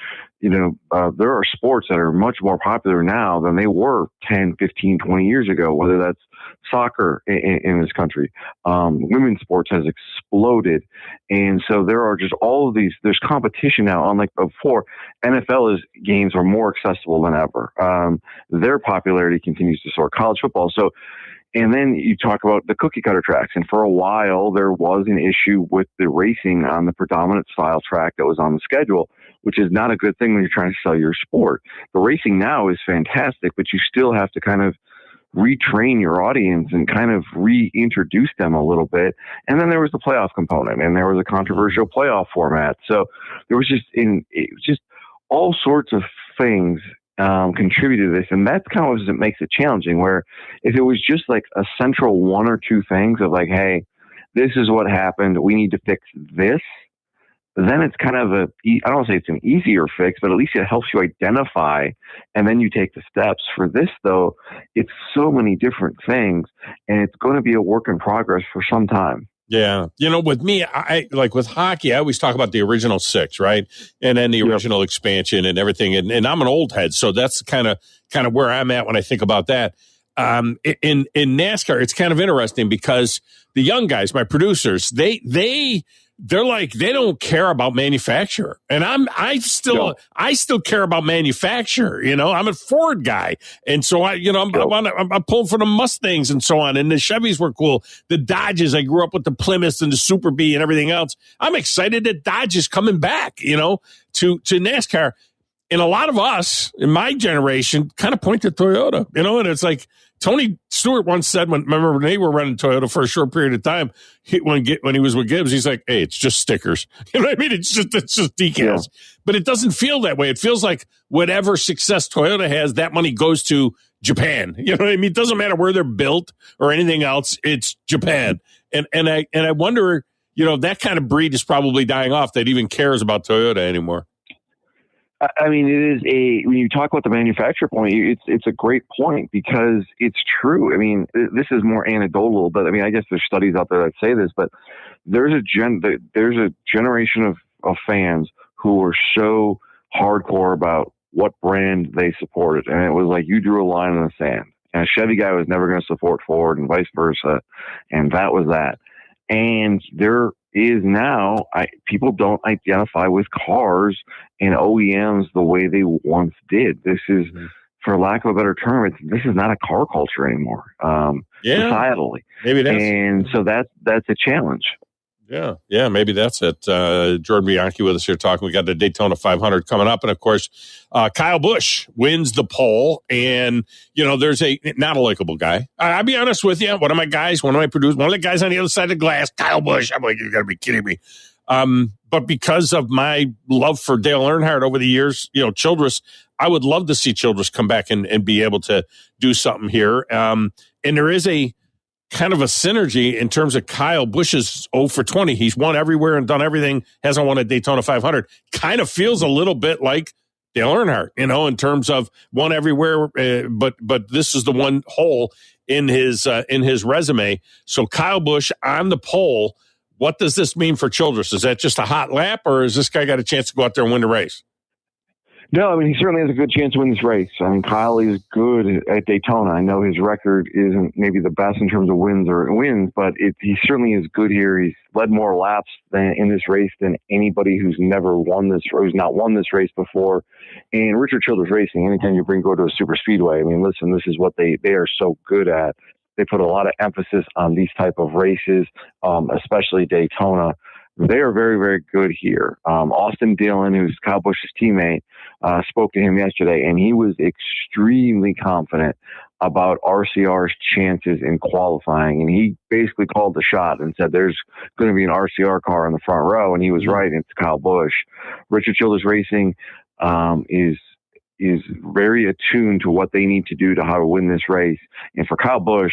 there are sports that are much more popular now than they were 10, 15, 20 years ago, whether that's soccer in this country. Women's sports has exploded. And so there are just all of these, there's competition now, unlike before. NFL games are more accessible than ever. Their popularity continues to soar. College football. So, and then you talk about the cookie cutter tracks. And for a while, there was an issue with the racing on the predominant style track that was on the schedule, which is not a good thing when you're trying to sell your sport. The racing now is fantastic, but you still have to kind of retrain your audience and kind of reintroduce them a little bit. And then there was the playoff component, and there was a controversial playoff format. So there was just all sorts of things contributed to this. And that's kind of what makes it challenging, where if it was just like a central one or two things of like, hey, this is what happened, we need to fix this, then it's kind of I don't want to say it's an easier fix, but at least it helps you identify, and then you take the steps. For this, though, it's so many different things, and it's going to be a work in progress for some time. Yeah. With me, I like with hockey, I always talk about the original 6, right? And then the original expansion and everything. And I'm an old head, so that's kind of where I'm at when I think about that. In NASCAR, it's kind of interesting because the young guys, my producers, they're like, they don't care about manufacturer. And I still care about manufacturer. I'm a Ford guy. And so I'm pulling for the Mustangs and so on. And the Chevys were cool. The Dodges, I grew up with the Plymouths and the Super Bee and everything else. I'm excited that Dodge is coming back, to NASCAR. And a lot of us in my generation kind of point to Toyota, and it's like, Tony Stewart once said, when they were running Toyota for a short period of time, when he was with Gibbs, he's like, hey, it's just stickers. You know what I mean? It's just decals. Yeah. But it doesn't feel that way. It feels like whatever success Toyota has, that money goes to Japan. You know what I mean? It doesn't matter where they're built or anything else. It's Japan. And I wonder, that kind of breed is probably dying off that even cares about Toyota anymore. I mean, it is when you talk about the manufacturer point, it's a great point because it's true. I mean, this is more anecdotal, but I mean, I guess there's studies out there that say this, but there's a generation of fans who are so hardcore about what brand they supported. And it was like, you drew a line in the sand, and a Chevy guy was never going to support Ford and vice versa. And that was that. And there is now, people don't identify with cars and OEMs the way they once did. This is, for lack of a better term, this is not a car culture anymore. Societally. Maybe that's, and so that's a challenge. Yeah, maybe that's it. Jordan Bianchi with us here talking. We got the Daytona 500 coming up. And, of course, Kyle Busch wins the pole. And, there's not a likable guy. I'll be honest with you. One of my producers, one of the guys on the other side of the glass, Kyle Busch. I'm like, you got to be kidding me. But because of my love for Dale Earnhardt over the years, Childress, I would love to see Childress come back and be able to do something here. And there is a kind of a synergy in terms of Kyle Busch's 0 for 20. He's won everywhere and done everything, hasn't won a Daytona 500. Kind of feels a little bit like Dale Earnhardt, in terms of won everywhere, but this is the one hole in his resume. So Kyle Busch on the pole. What does this mean for Childress? Is that just a hot lap, or has this guy got a chance to go out there and win the race? No, I mean, he certainly has a good chance to win this race. I mean, Kyle is good at Daytona. I know his record isn't maybe the best in terms of wins, but he certainly is good here. He's led more laps in this race than anybody who's not won this race before. And Richard Childress Racing, anytime you go to a super speedway, I mean, listen, this is what they are so good at. They put a lot of emphasis on these type of races, especially Daytona. They are very, very good here. Austin Dillon, who's Kyle Busch's teammate, spoke to him yesterday, and he was extremely confident about RCR's chances in qualifying. And he basically called the shot and said there's going to be an RCR car in the front row, and he was right. It's Kyle Busch. Richard Childress Racing is very attuned to what they need to do to how to win this race. And for Kyle Busch,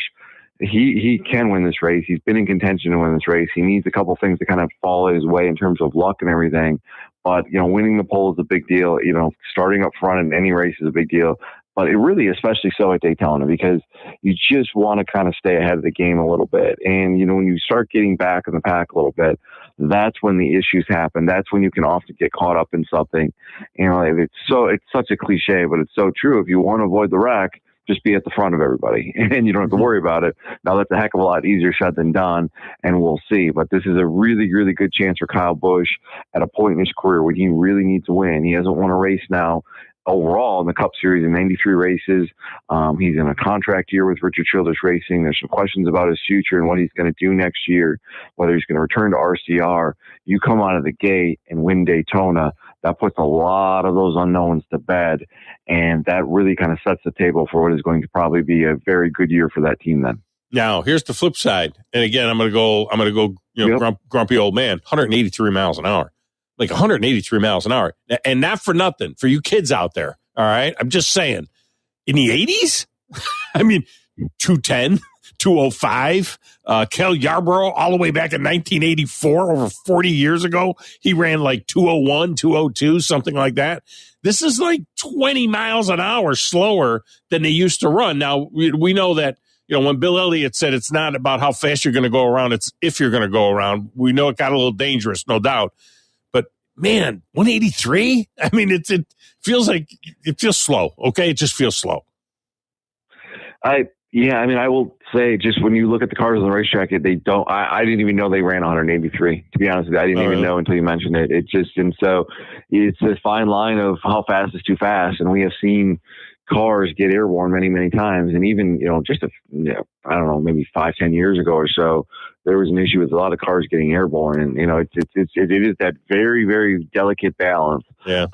he can win this race. He's been in contention to win this race. He needs a couple things to kind of fall his way in terms of luck and everything. But, winning the pole is a big deal. Starting up front in any race is a big deal. But it really, especially so at Daytona, because you just want to kind of stay ahead of the game a little bit. And, when you start getting back in the pack a little bit, that's when the issues happen. That's when you can often get caught up in something. It's such a cliche, but it's so true. If you want to avoid the wreck, just be at the front of everybody, and you don't have to worry about it. Now, that's a heck of a lot easier said than done, and we'll see. But this is a really, really good chance for Kyle Busch at a point in his career where he really needs to win. He hasn't won a race now overall in the Cup Series in 93 races. He's in a contract year with Richard Childress Racing. There's some questions about his future and what he's going to do next year, whether he's going to return to RCR. You come out of the gate and win Daytona, that puts a lot of those unknowns to bed, and that really kind of sets the table for what is going to probably be a very good year for that team then. Now, here's the flip side. And again, I'm going to go, grumpy old man, 183 miles an hour. Like 183 miles an hour. And not for nothing, for you kids out there, all right? I'm just saying, in the 80s? I mean, 210, 205. Kel Yarborough, all the way back in 1984, over 40 years ago, he ran like 201, 202, something like that. This is like 20 miles an hour slower than they used to run. Now, we know that, when Bill Elliott said it's not about how fast you're going to go around, it's if you're going to go around. We know it got a little dangerous, no doubt. Man, 183? I mean, it feels slow, okay? It just feels slow. I will say, just when you look at the cars on the racetrack, they don't. I didn't even know they ran 183. To be honest with you, I didn't even know until you mentioned it. And so it's a fine line of how fast is too fast, and we have seen cars get airborne many, many times. And even I don't know, maybe 5-10 years ago or so, there was an issue with a lot of cars getting airborne, and it is that very, very delicate balance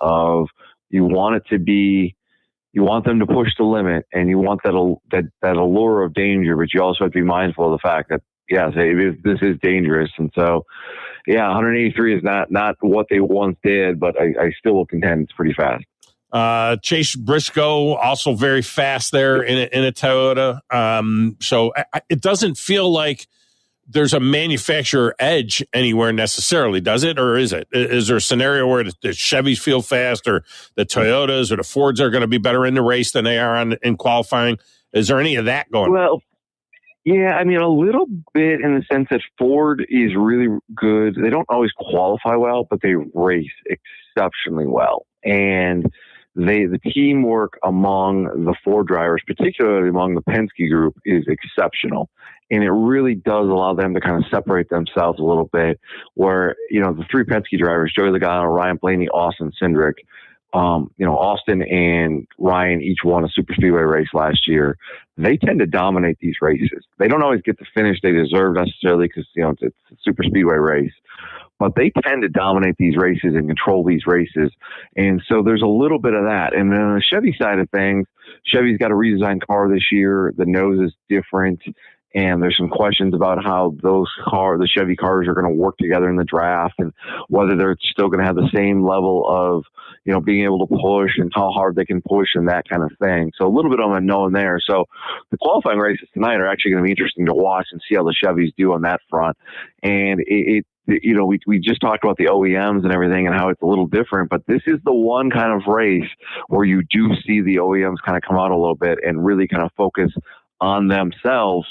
of you want them to push the limit, and you want that allure of danger, but you also have to be mindful of the fact that this is dangerous. And so 183 is not what they once did, but I still will contend it's pretty fast. Chase Briscoe also very fast there in a Toyota. So it doesn't feel like there's a manufacturer edge anywhere necessarily, does it? Or is it? Is there a scenario where the Chevys feel fast, or the Toyotas or the Fords are going to be better in the race than they are in qualifying? Is there any of that going on? Well, yeah, I mean, a little bit in the sense that Ford is really good. They don't always qualify well, but they race exceptionally well. And the teamwork among the 4 drivers, particularly among the Penske group, is exceptional. And it really does allow them to kind of separate themselves a little bit where, the 3 Penske drivers, Joey Logano, Ryan Blaney, Austin Cindric, Austin and Ryan each won a super speedway race last year. They tend to dominate these races. They don't always get the finish they deserve necessarily because, it's a super speedway race, but they tend to dominate these races and control these races. And so there's a little bit of that. And then on the Chevy side of things, Chevy's got a redesigned car this year. The nose is different. And there's some questions about how the Chevy cars are going to work together in the draft and whether they're still going to have the same level of, being able to push and how hard they can push and that kind of thing. So a little bit of unknown there. So the qualifying races tonight are actually going to be interesting to watch and see how the Chevys do on that front. And we just talked about the OEMs and everything and how it's a little different, but this is the one kind of race where you do see the OEMs kind of come out a little bit and really kind of focus on themselves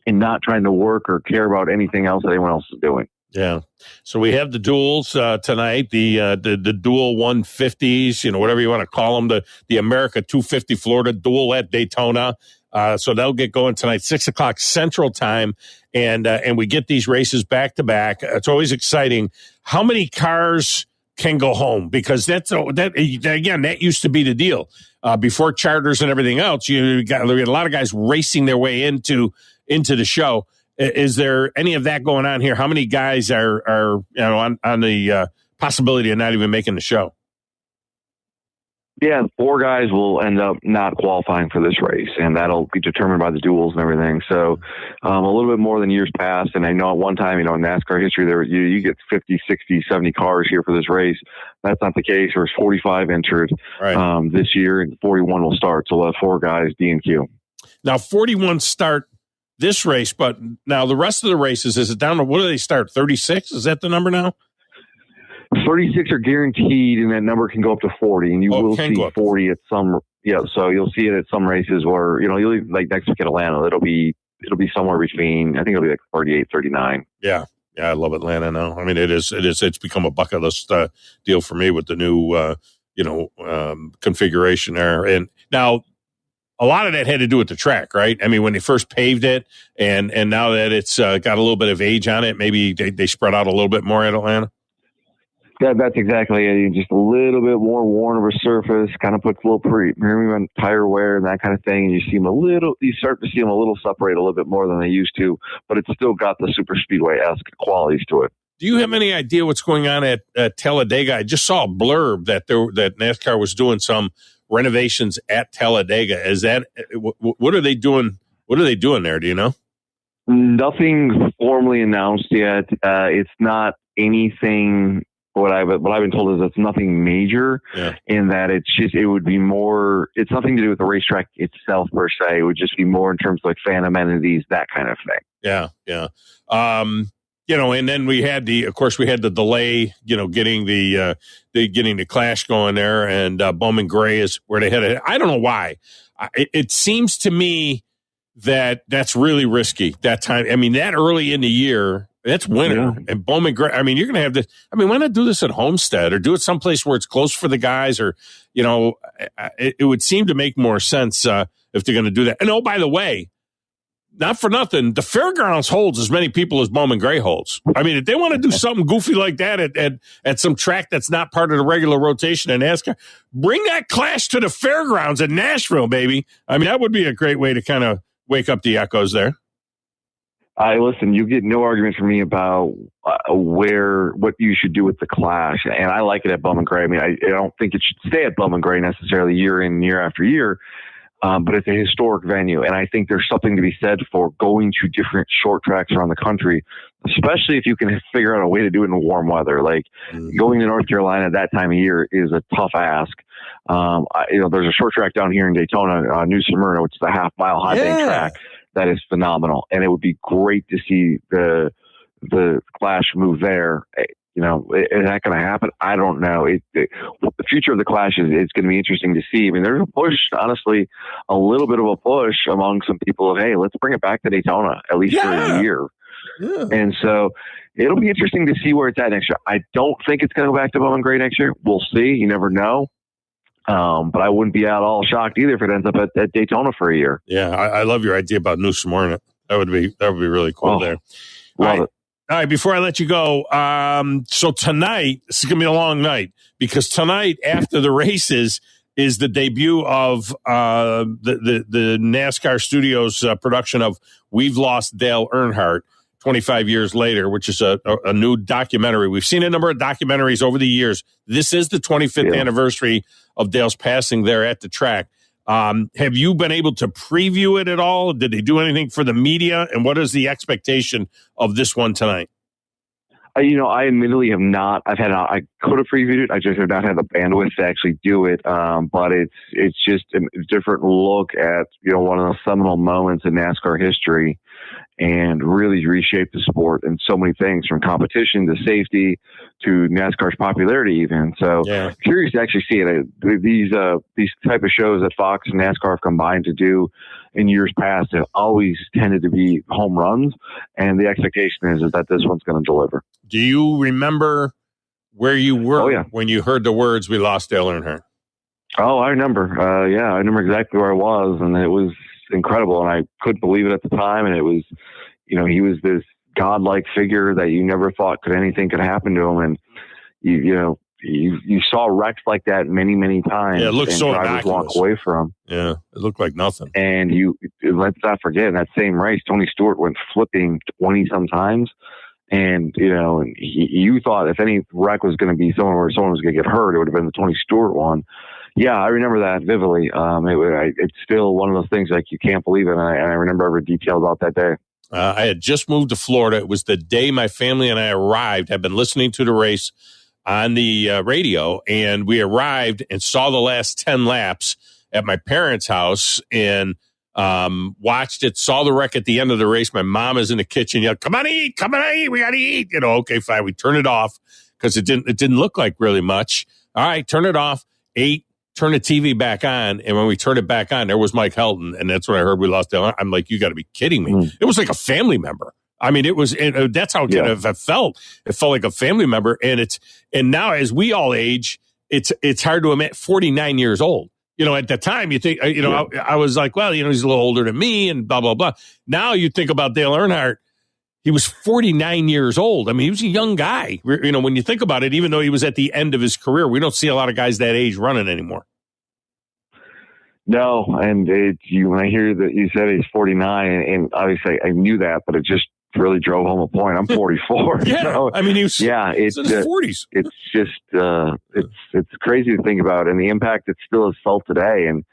and not trying to work or care about anything else that anyone else is doing. Yeah. So we have the duels tonight, the dual 150s, whatever you want to call them, the America 250 Florida duel at Daytona. So they'll get going tonight, 6:00 Central Time, and we get these races back to back. It's always exciting. How many cars can go home? Because that used to be the deal before charters and everything else. You got a lot of guys racing their way into the show. Is there any of that going on here? How many guys are on the possibility of not even making the show? Yeah, 4 guys will end up not qualifying for this race, and that'll be determined by the duels and everything. So a little bit more than years past. And I know at one time, in NASCAR history, you get 50, 60, 70 cars here for this race. That's not the case. There's 45 entered this year, and 41 will start. So we'll have 4 guys, D and Q. Now, 41 start this race, but now the rest of the races, is it down to, what do they start, 36? Is that the number now? 36 are guaranteed, and that number can go up to 40, and you will see 40 at some. Yeah, so you'll see it at some races where you'll like next week at Atlanta. It'll be somewhere between. I think it'll be like 38, 39. Yeah, I love Atlanta now. I mean, it's become a bucket list deal for me with the new configuration there, and now. A lot of that had to do with the track, right? I mean, when they first paved it, and now that it's got a little bit of age on it, maybe they spread out a little bit more at Atlanta. Yeah, that's exactly it. Just a little bit more worn of a surface, kind of puts a little premium tire wear and that kind of thing. And you start to see them a little separate a little bit more than they used to, but it's still got the super speedway-esque qualities to it. Do you have any idea what's going on at Talladega? I just saw a blurb that NASCAR was doing some renovations at Talladega. Is that what are they doing? What are they doing there? Do you know? Nothing formally announced yet. It's not anything. What I've been told is it's nothing major. In that it would be more. It's nothing to do with the racetrack itself per se. It would just be more in terms of like fan amenities, that kind of thing. Yeah. And then we had the delay, getting the Clash going there, and Bowman Gray is where they had it. I don't know why. It seems to me that's really risky that time. I mean, that early in the year, that's winter, and Bowman Gray. I mean, you're going to have this. I mean, why not do this at Homestead or do it someplace where it's close for the guys, or it would seem to make more sense if they're going to do that. And by the way. Not for nothing, the Fairgrounds holds as many people as Bowman Gray holds. I mean, if they want to do something goofy like that at some track that's not part of the regular rotation in NASCAR, bring that Clash to the Fairgrounds in Nashville, baby. I mean, that would be a great way to kind of wake up the echoes there. Listen, you get no argument from me about what you should do with the Clash, and I like it at Bowman Gray. I mean, I don't think it should stay at Bowman Gray necessarily year in, year after year. But it's a historic venue, and I think there's something to be said for going to different short tracks around the country, especially if you can figure out a way to do it in warm weather. Like going to North Carolina at that time of year is a tough ask. There's a short track down here in Daytona, New Smyrna, which is a half-mile high bank track that is phenomenal, and it would be great to see the Clash move there. Is that going to happen? I don't know. The future of the Clash is going to be interesting to see. I mean, there's a push, honestly, a little bit of a push among some people of, hey, let's bring it back to Daytona, at least for a year. Yeah. And so it'll be interesting to see where it's at next year. I don't think it's going to go back to Bowman Gray next year. We'll see. You never know. But I wouldn't be at all shocked either if it ends up at Daytona for a year. Yeah, I love your idea about Newsom Ornament. That would be really cool there. Love it. All right, before I let you go, so tonight, this is going to be a long night because tonight after the races is the debut of the NASCAR Studios production of We've Lost Dale Earnhardt 25 years later, which is a new documentary. We've seen a number of documentaries over the years. This is the 25th anniversary of Dale's passing there at the track. Have you been able to preview it at all? Did they do anything for the media? And what is the expectation of this one tonight? I admittedly have not. I could have previewed it. I just have not had the bandwidth to actually do it. But it's just a different look at, one of the seminal moments in NASCAR history and really reshaped the sport in so many things, from competition to safety to NASCAR's popularity even. So curious to actually see it. These type of shows that Fox and NASCAR have combined to do in years past have always tended to be home runs, and the expectation is that this one's going to deliver. Do you remember where you were when you heard the words, "We lost Dale Earnhardt"? Oh, I remember. I remember exactly where I was, and it was incredible, and I couldn't believe it at the time. And it was, he was this godlike figure that you never thought anything could happen to him. And you saw wrecks like that many, many times. Yeah, it looked so drivers walk away from. Yeah, it looked like nothing. And let's not forget, in that same race, Tony Stewart went flipping 20 sometimes. And, you thought if any wreck was going to be somewhere where someone was going to get hurt, it would have been the Tony Stewart one. Yeah, I remember that vividly. It's still one of those things like you can't believe it. And I remember every detail about that day. I had just moved to Florida. It was the day my family and I arrived. I've been listening to the race on the radio, and we arrived and saw the last 10 laps at my parents' house and watched it, saw the wreck at the end of the race. My mom is in the kitchen, yelled, come on, eat, we got to eat. Okay, fine. We turned it off because it didn't look like really much. All right, turn it off, ate, turn the TV back on. And when we turned it back on, there was Mike Helton. And that's when I heard we lost Dale. I'm like, you got to be kidding me. It was like a family member. I mean, that's how it felt. It felt like a family member. And now as we all age, it's hard to imagine 49 years old. At the time you think, I was like, well, he's a little older than me and blah, blah, blah. Now you think about Dale Earnhardt. He was 49 years old. I mean, he was a young guy. When you think about it, even though he was at the end of his career, we don't see a lot of guys that age running anymore. No, and when I hear that you said he's 49, and obviously I knew that, but it just really drove home a point. I'm 44. Yeah, so, I mean, it's in his 40s. It's just it's crazy to think about, and the impact it still is felt today. And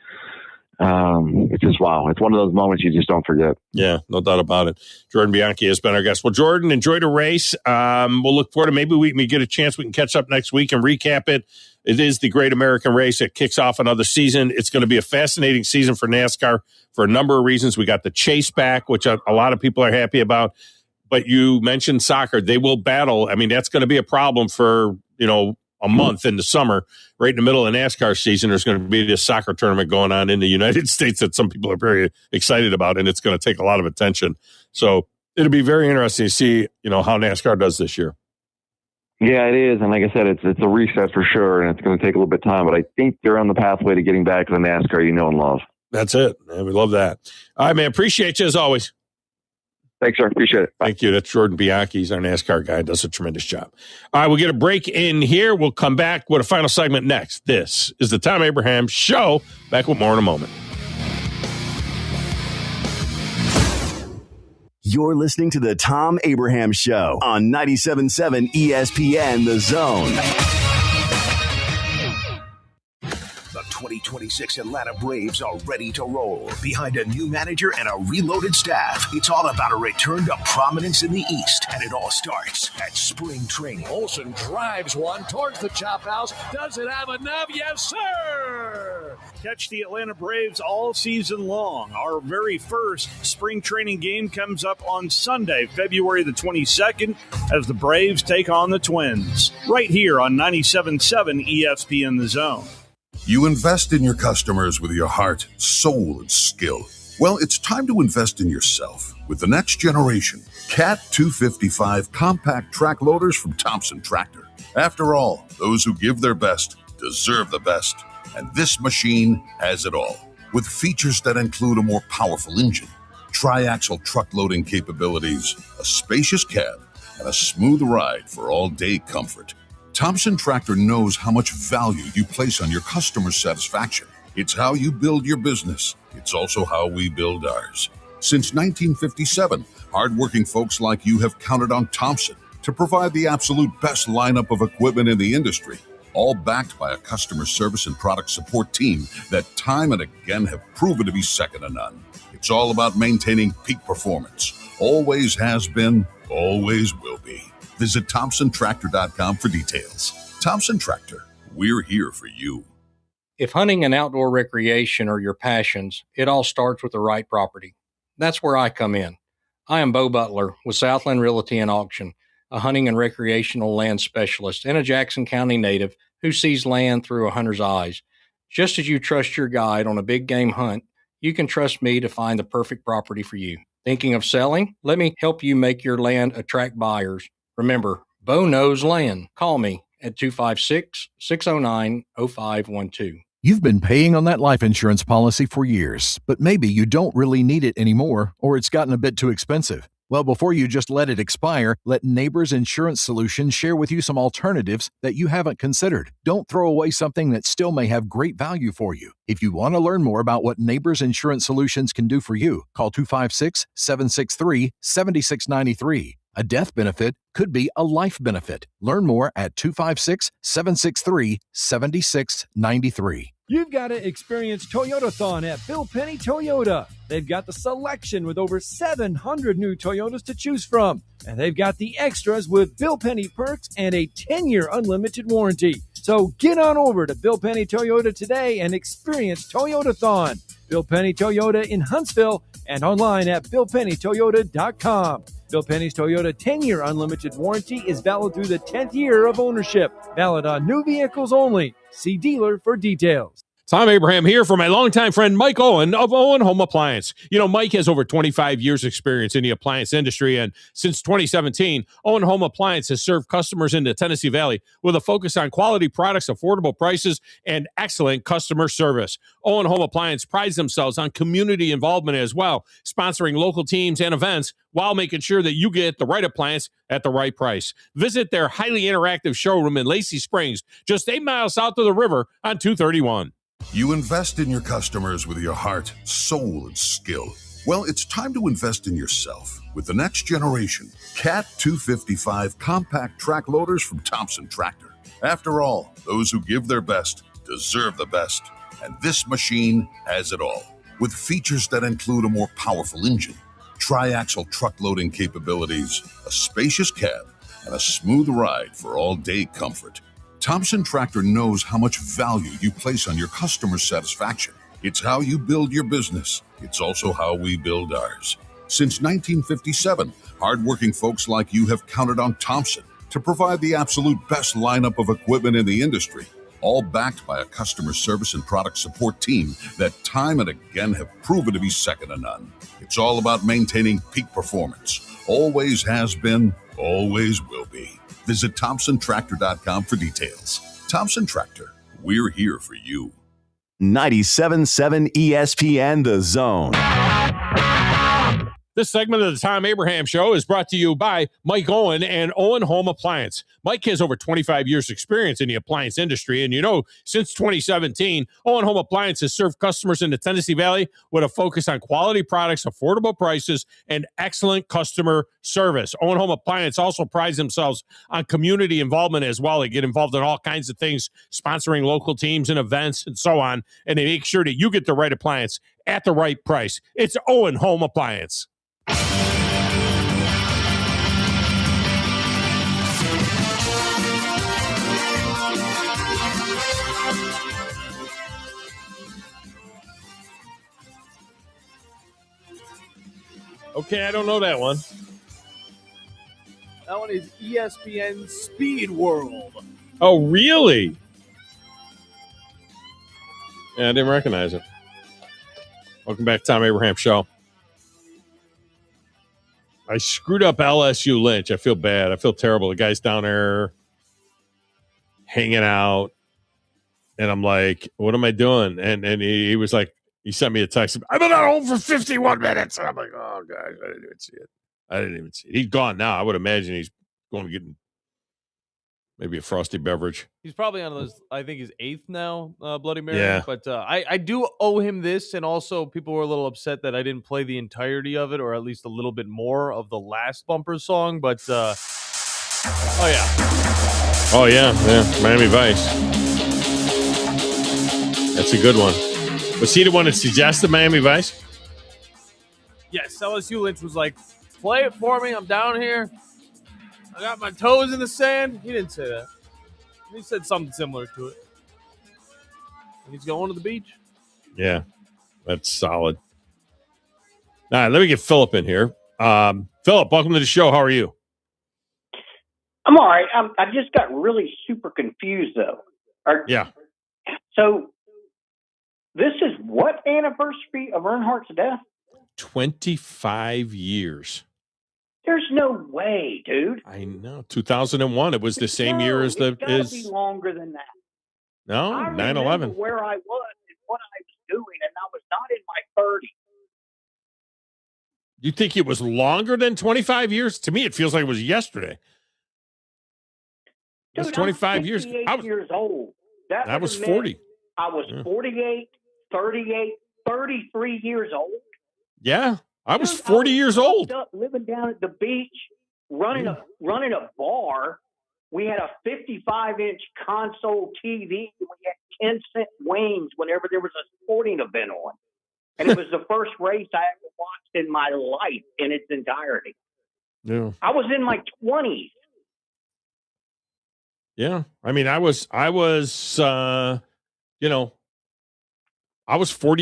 it's just wow. It's one of those moments you just don't forget. Yeah, no doubt about it. Jordan Bianchi has been our guest. Well, Jordan, enjoy the race. We'll look forward to maybe we get a chance we can catch up next week and recap it. It is the Great American Race. It kicks off another season. It's going to be a fascinating season for NASCAR for a number of reasons. We got the chase back, which a lot of people are happy about. But you mentioned soccer. They will battle. I mean, that's going to be a problem for, a month in the summer, right in the middle of NASCAR season. There's going to be this soccer tournament going on in the United States that some people are very excited about, and it's going to take a lot of attention. So it'll be very interesting to see, how NASCAR does this year. Yeah, it is. And like I said, it's a reset for sure, and it's going to take a little bit of time, but I think they're on the pathway to getting back to the NASCAR you know and love. That's it, man. We love that. All right, man. Appreciate you as always. Thanks, sir. Appreciate it. Bye. Thank you. That's Jordan Bianchi. He's our NASCAR guy. Does a tremendous job. All right, we'll get a break in here. We'll come back with a final segment next. This is the Thom Abraham Show. Back with more in a moment. You're listening to the Thom Abraham Show on 97.7 ESPN The Zone. The 2026 Atlanta Braves are ready to roll. Behind a new manager and a reloaded staff, it's all about a return to prominence in the East. And it all starts at spring training. Olsen drives one towards the chop house. Does it have enough? Yes, sir! Catch the Atlanta Braves all season long. Our very first spring training game comes up on Sunday, February the 22nd, as the Braves take on the Twins. Right here on 97.7 ESPN The Zone. You invest in your customers with your heart, soul, and skill. Well, it's time to invest in yourself with the next generation Cat 255 compact track loaders from Thompson Tractor. After all, those who give their best deserve the best. And this machine has it all. With features that include a more powerful engine, tri-axle truck loading capabilities, a spacious cab, and a smooth ride for all-day comfort. Thompson Tractor knows how much value you place on your customer satisfaction. It's how you build your business. It's also how we build ours. Since 1957, hardworking folks like you have counted on Thompson to provide the absolute best lineup of equipment in the industry, all backed by a customer service and product support team that time and again have proven to be second to none. It's all about maintaining peak performance. Always has been, always will be. Visit ThompsonTractor.com for details. Thompson Tractor, we're here for you. If hunting and outdoor recreation are your passions, it all starts with the right property. That's where I come in. I am Bo Butler with Southland Realty and Auction, a hunting and recreational land specialist and a Jackson County native who sees land through a hunter's eyes. Just as you trust your guide on a big game hunt, you can trust me to find the perfect property for you. Thinking of selling? Let me help you make your land attract buyers. Remember, Bo knows land. Call me at 256-609-0512. You've been paying on that life insurance policy for years, but maybe you don't really need it anymore, or it's gotten a bit too expensive. Well, before you just let it expire, let Neighbors Insurance Solutions share with you some alternatives that you haven't considered. Don't throw away something that still may have great value for you. If you want to learn more about what Neighbors Insurance Solutions can do for you, call 256-763-7693. A death benefit could be a life benefit. Learn more at 256-763-7693. You've got to experience Toyotathon at Bill Penny Toyota. They've got the selection with over 700 new Toyotas to choose from. And they've got the extras with Bill Penny perks and a 10-year unlimited warranty. So get on over to Bill Penny Toyota today and experience Toyotathon. Bill Penny Toyota in Huntsville and online at BillPennyToyota.com. Bill Penny's Toyota 10-year unlimited warranty is valid through the 10th year of ownership. Valid on new vehicles only. See dealer for details. Thom Abraham here for my longtime friend Mike Owen of Owen Home Appliance. You know, Mike has over 25 years experience in the appliance industry, and since 2017, Owen Home Appliance has served customers in the Tennessee Valley with a focus on quality products, affordable prices, and excellent customer service. Owen Home Appliance prides themselves on community involvement as well, sponsoring local teams and events while making sure that you get the right appliance at the right price. Visit their highly interactive showroom in Lacey Springs, just 8 miles south of the river on 231. You invest in your customers with your heart, soul, and skill. Well, it's time to invest in yourself with the next generation Cat 255 compact track loaders from Thompson Tractor. After all, those who give their best deserve the best. And this machine has it all. With features that include a more powerful engine, tri-axle truck loading capabilities, a spacious cab, and a smooth ride for all-day comfort. Thompson Tractor knows how much value you place on your customer satisfaction. It's how you build your business. It's also how we build ours. Since 1957, hardworking folks like you have counted on Thompson to provide the absolute best lineup of equipment in the industry, all backed by a customer service and product support team that time and again have proven to be second to none. It's all about maintaining peak performance. Always has been, always will be. Visit ThompsonTractor.com for details. Thompson Tractor, we're here for you. 97.7 ESPN The Zone. This segment of the Thom Abraham Show is brought to you by Mike Owen and Owen Home Appliance. Mike has over 25 years experience in the appliance industry, and you know, since 2017, Owen Home Appliance has served customers in the Tennessee Valley with a focus on quality products, affordable prices, and excellent customer service. Owen Home Appliance also prides themselves on community involvement as well. They get involved in all kinds of things, sponsoring local teams and events and so on, and they make sure that you get the right appliance at the right price. It's Owen Home Appliance. Okay, I don't know that one. That one is ESPN Speed World. Oh, really? Yeah, I didn't recognize it. Welcome back to Thom Abraham Show. I screwed up LSU Lynch. I feel bad. I feel terrible. The guy's down there hanging out. And I'm like, what am I doing? And he was like, he sent me a text. I've been at home for 51 minutes. And I'm like, oh, gosh, I didn't even see it. He's gone now. I would imagine he's going to get maybe a frosty beverage. He's probably on those, I think he's 8th now, Bloody Mary. Yeah. But I do owe him this, and also people were a little upset that I didn't play the entirety of it, or at least a little bit more of the last bumper song. But, oh, yeah, Miami Vice. That's a good one. Was he the one that suggested Miami Vice? Yes, LSU Lynch was like, play it for me. I'm down here. I got my toes in the sand. He didn't say that. He said something similar to it. And he's going to the beach. Yeah, that's solid. All right, let me get Philip in here. Philip, welcome to the show. How are you? I'm all right. I just got really super confused, though. Yeah. So this is what anniversary of Earnhardt's death? 25 years. There's no way, dude. I know. 2001. It was the same year as the. It's got to be longer than that. No, 9/11. Where I was and what I was doing, and I was not in my 30s. You think it was longer than 25 years? To me, it feels like it was yesterday. It was 25 years. I was years old. I was 40. I was 48, 38, 33 years old. Yeah, I was 40 years old. Living down at the beach, running a bar. We had a 55-inch console TV. We had 10-cent wings whenever there was a sporting event on. And it was the first race I ever watched in my life in its entirety. Yeah. I was in my 20s. Yeah. I mean, I was 40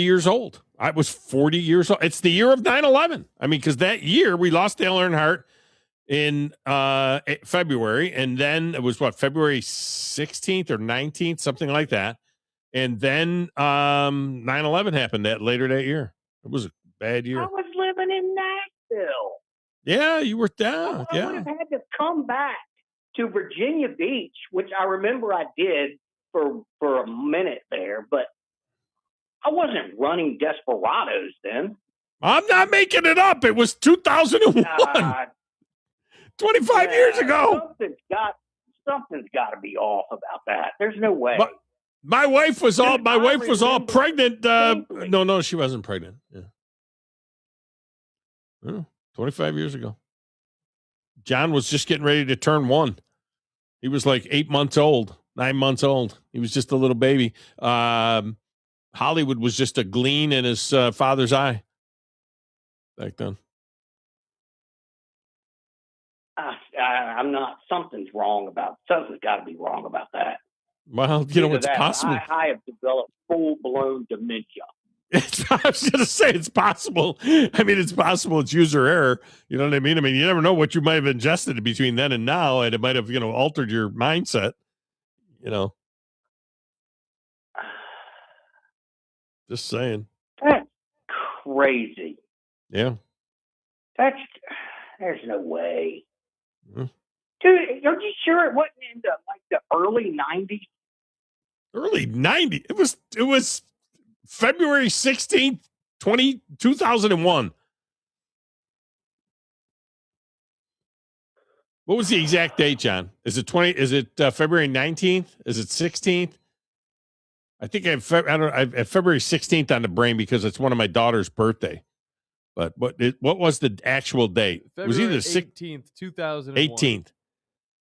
years old. I was 40 years old. It's the year of 9/11. I mean, because that year we lost Dale Earnhardt in February, and then it was February 16th or 19th, something like that. And then 9/11 happened later that year. It was a bad year. I was living in Nashville. Yeah, you were down. I would have had to come back to Virginia Beach, which I remember I did for a minute there, but I wasn't running Desperados then. I'm not making it up. It was 2001. 25 years ago. Something's got to be off about that. There's no way. My wife was all pregnant. No, she wasn't pregnant. Yeah. Oh, 25 years ago. John was just getting ready to turn 1. He was like 9 months old. He was just a little baby. Hollywood was just a gleam in his father's eye back then. I'm not. Something's got to be wrong about that. Well, it's possible. I have developed full-blown dementia. I was going to say it's possible. I mean, it's possible it's user error. You know what I mean? I mean, you never know what you might have ingested between then and now, and it might have, altered your mindset. Just saying. That's crazy. Yeah. There's no way. Mm-hmm. Dude, are you sure it wasn't in the early 90s? Early 90s. It was February 16th, 2001. What was the exact date, John? Is it February 19th? Is it 16th? I think I have February 16th on the brain because it's one of my daughter's birthday. But what was the actual date? February It was either 18th, 2001. 18th.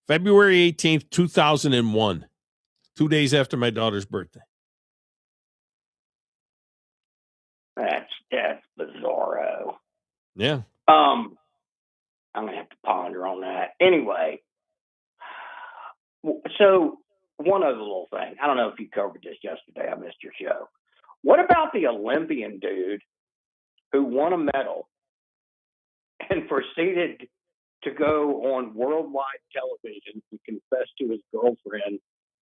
February 18th, 2001. 2 days after my daughter's birthday. That's bizarro. Yeah. I'm gonna have to ponder on that. Anyway, so one other little thing. I don't know if you covered this yesterday. I missed your show. What about the Olympian dude who won a medal and proceeded to go on worldwide television and confess to his girlfriend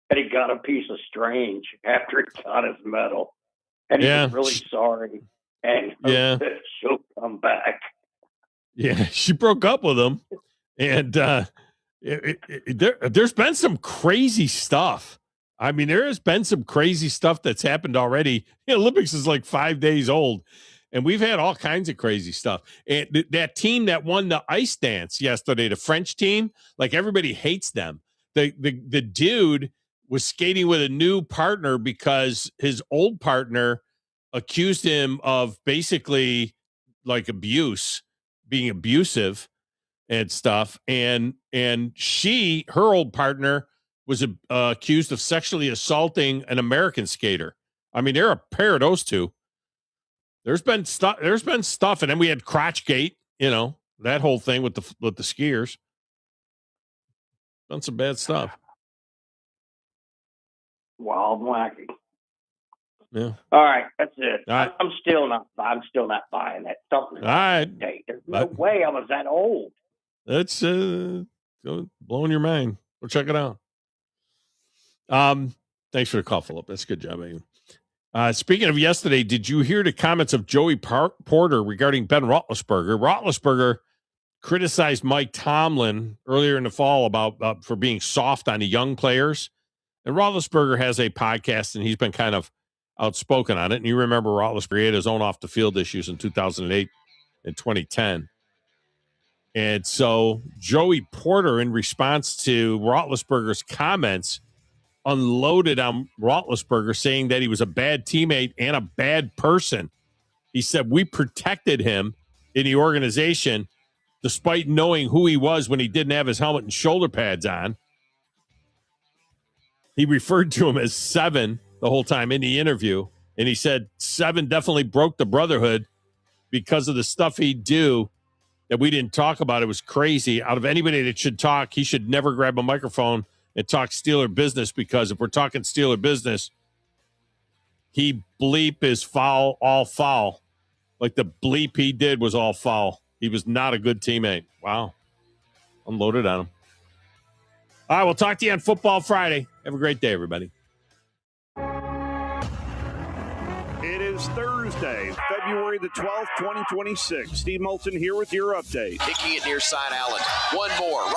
that he got a piece of strange after he got his medal? And he was really sorry and hoped that she'll come back. Yeah, she broke up with him. And there's been some crazy stuff. I mean, there has been some crazy stuff that's happened already. The Olympics is like 5 days old, and we've had all kinds of crazy stuff. And that team that won the ice dance yesterday, the French team, like everybody hates them. The dude was skating with a new partner because his old partner accused him of basically like being abusive and stuff. And her old partner was accused of sexually assaulting an American skater. I mean, they're a pair of those two. There's been stuff, and then we had Crotchgate, that whole thing with the skiers. Done some bad stuff. Wild and wacky. Yeah. All right, that's it. All right. I'm still not buying that something. All right. Date. There's no way I was that old. That's blowing your mind. Go check it out. Thanks for the call, Philip. That's a good job, Ian. Speaking of yesterday, did you hear the comments of Joey Porter regarding Ben Roethlisberger? Roethlisberger criticized Mike Tomlin earlier in the fall about for being soft on the young players. And Roethlisberger has a podcast, and he's been kind of outspoken on it. And you remember Roethlisberger had his own off-the-field issues in 2008 and 2010. And so Joey Porter, in response to Roethlisberger's comments, unloaded on Roethlisberger, saying that he was a bad teammate and a bad person. He said, we protected him in the organization despite knowing who he was when he didn't have his helmet and shoulder pads on. He referred to him as Seven the whole time in the interview, and he said Seven definitely broke the brotherhood because of the stuff he'd do that we didn't talk about. It was crazy. Out of anybody that should talk, he should never grab a microphone and talk Steeler business, because if we're talking Steeler business, he bleep is foul, all foul. Like the bleep he did was all foul. He was not a good teammate. Wow. Unloaded on him. All right, we'll talk to you on Football Friday. Have a great day, everybody. It is Thursday, February the 12th, 2026. Steve Moulton here with your update. Picking it near side Allen. One more. Right.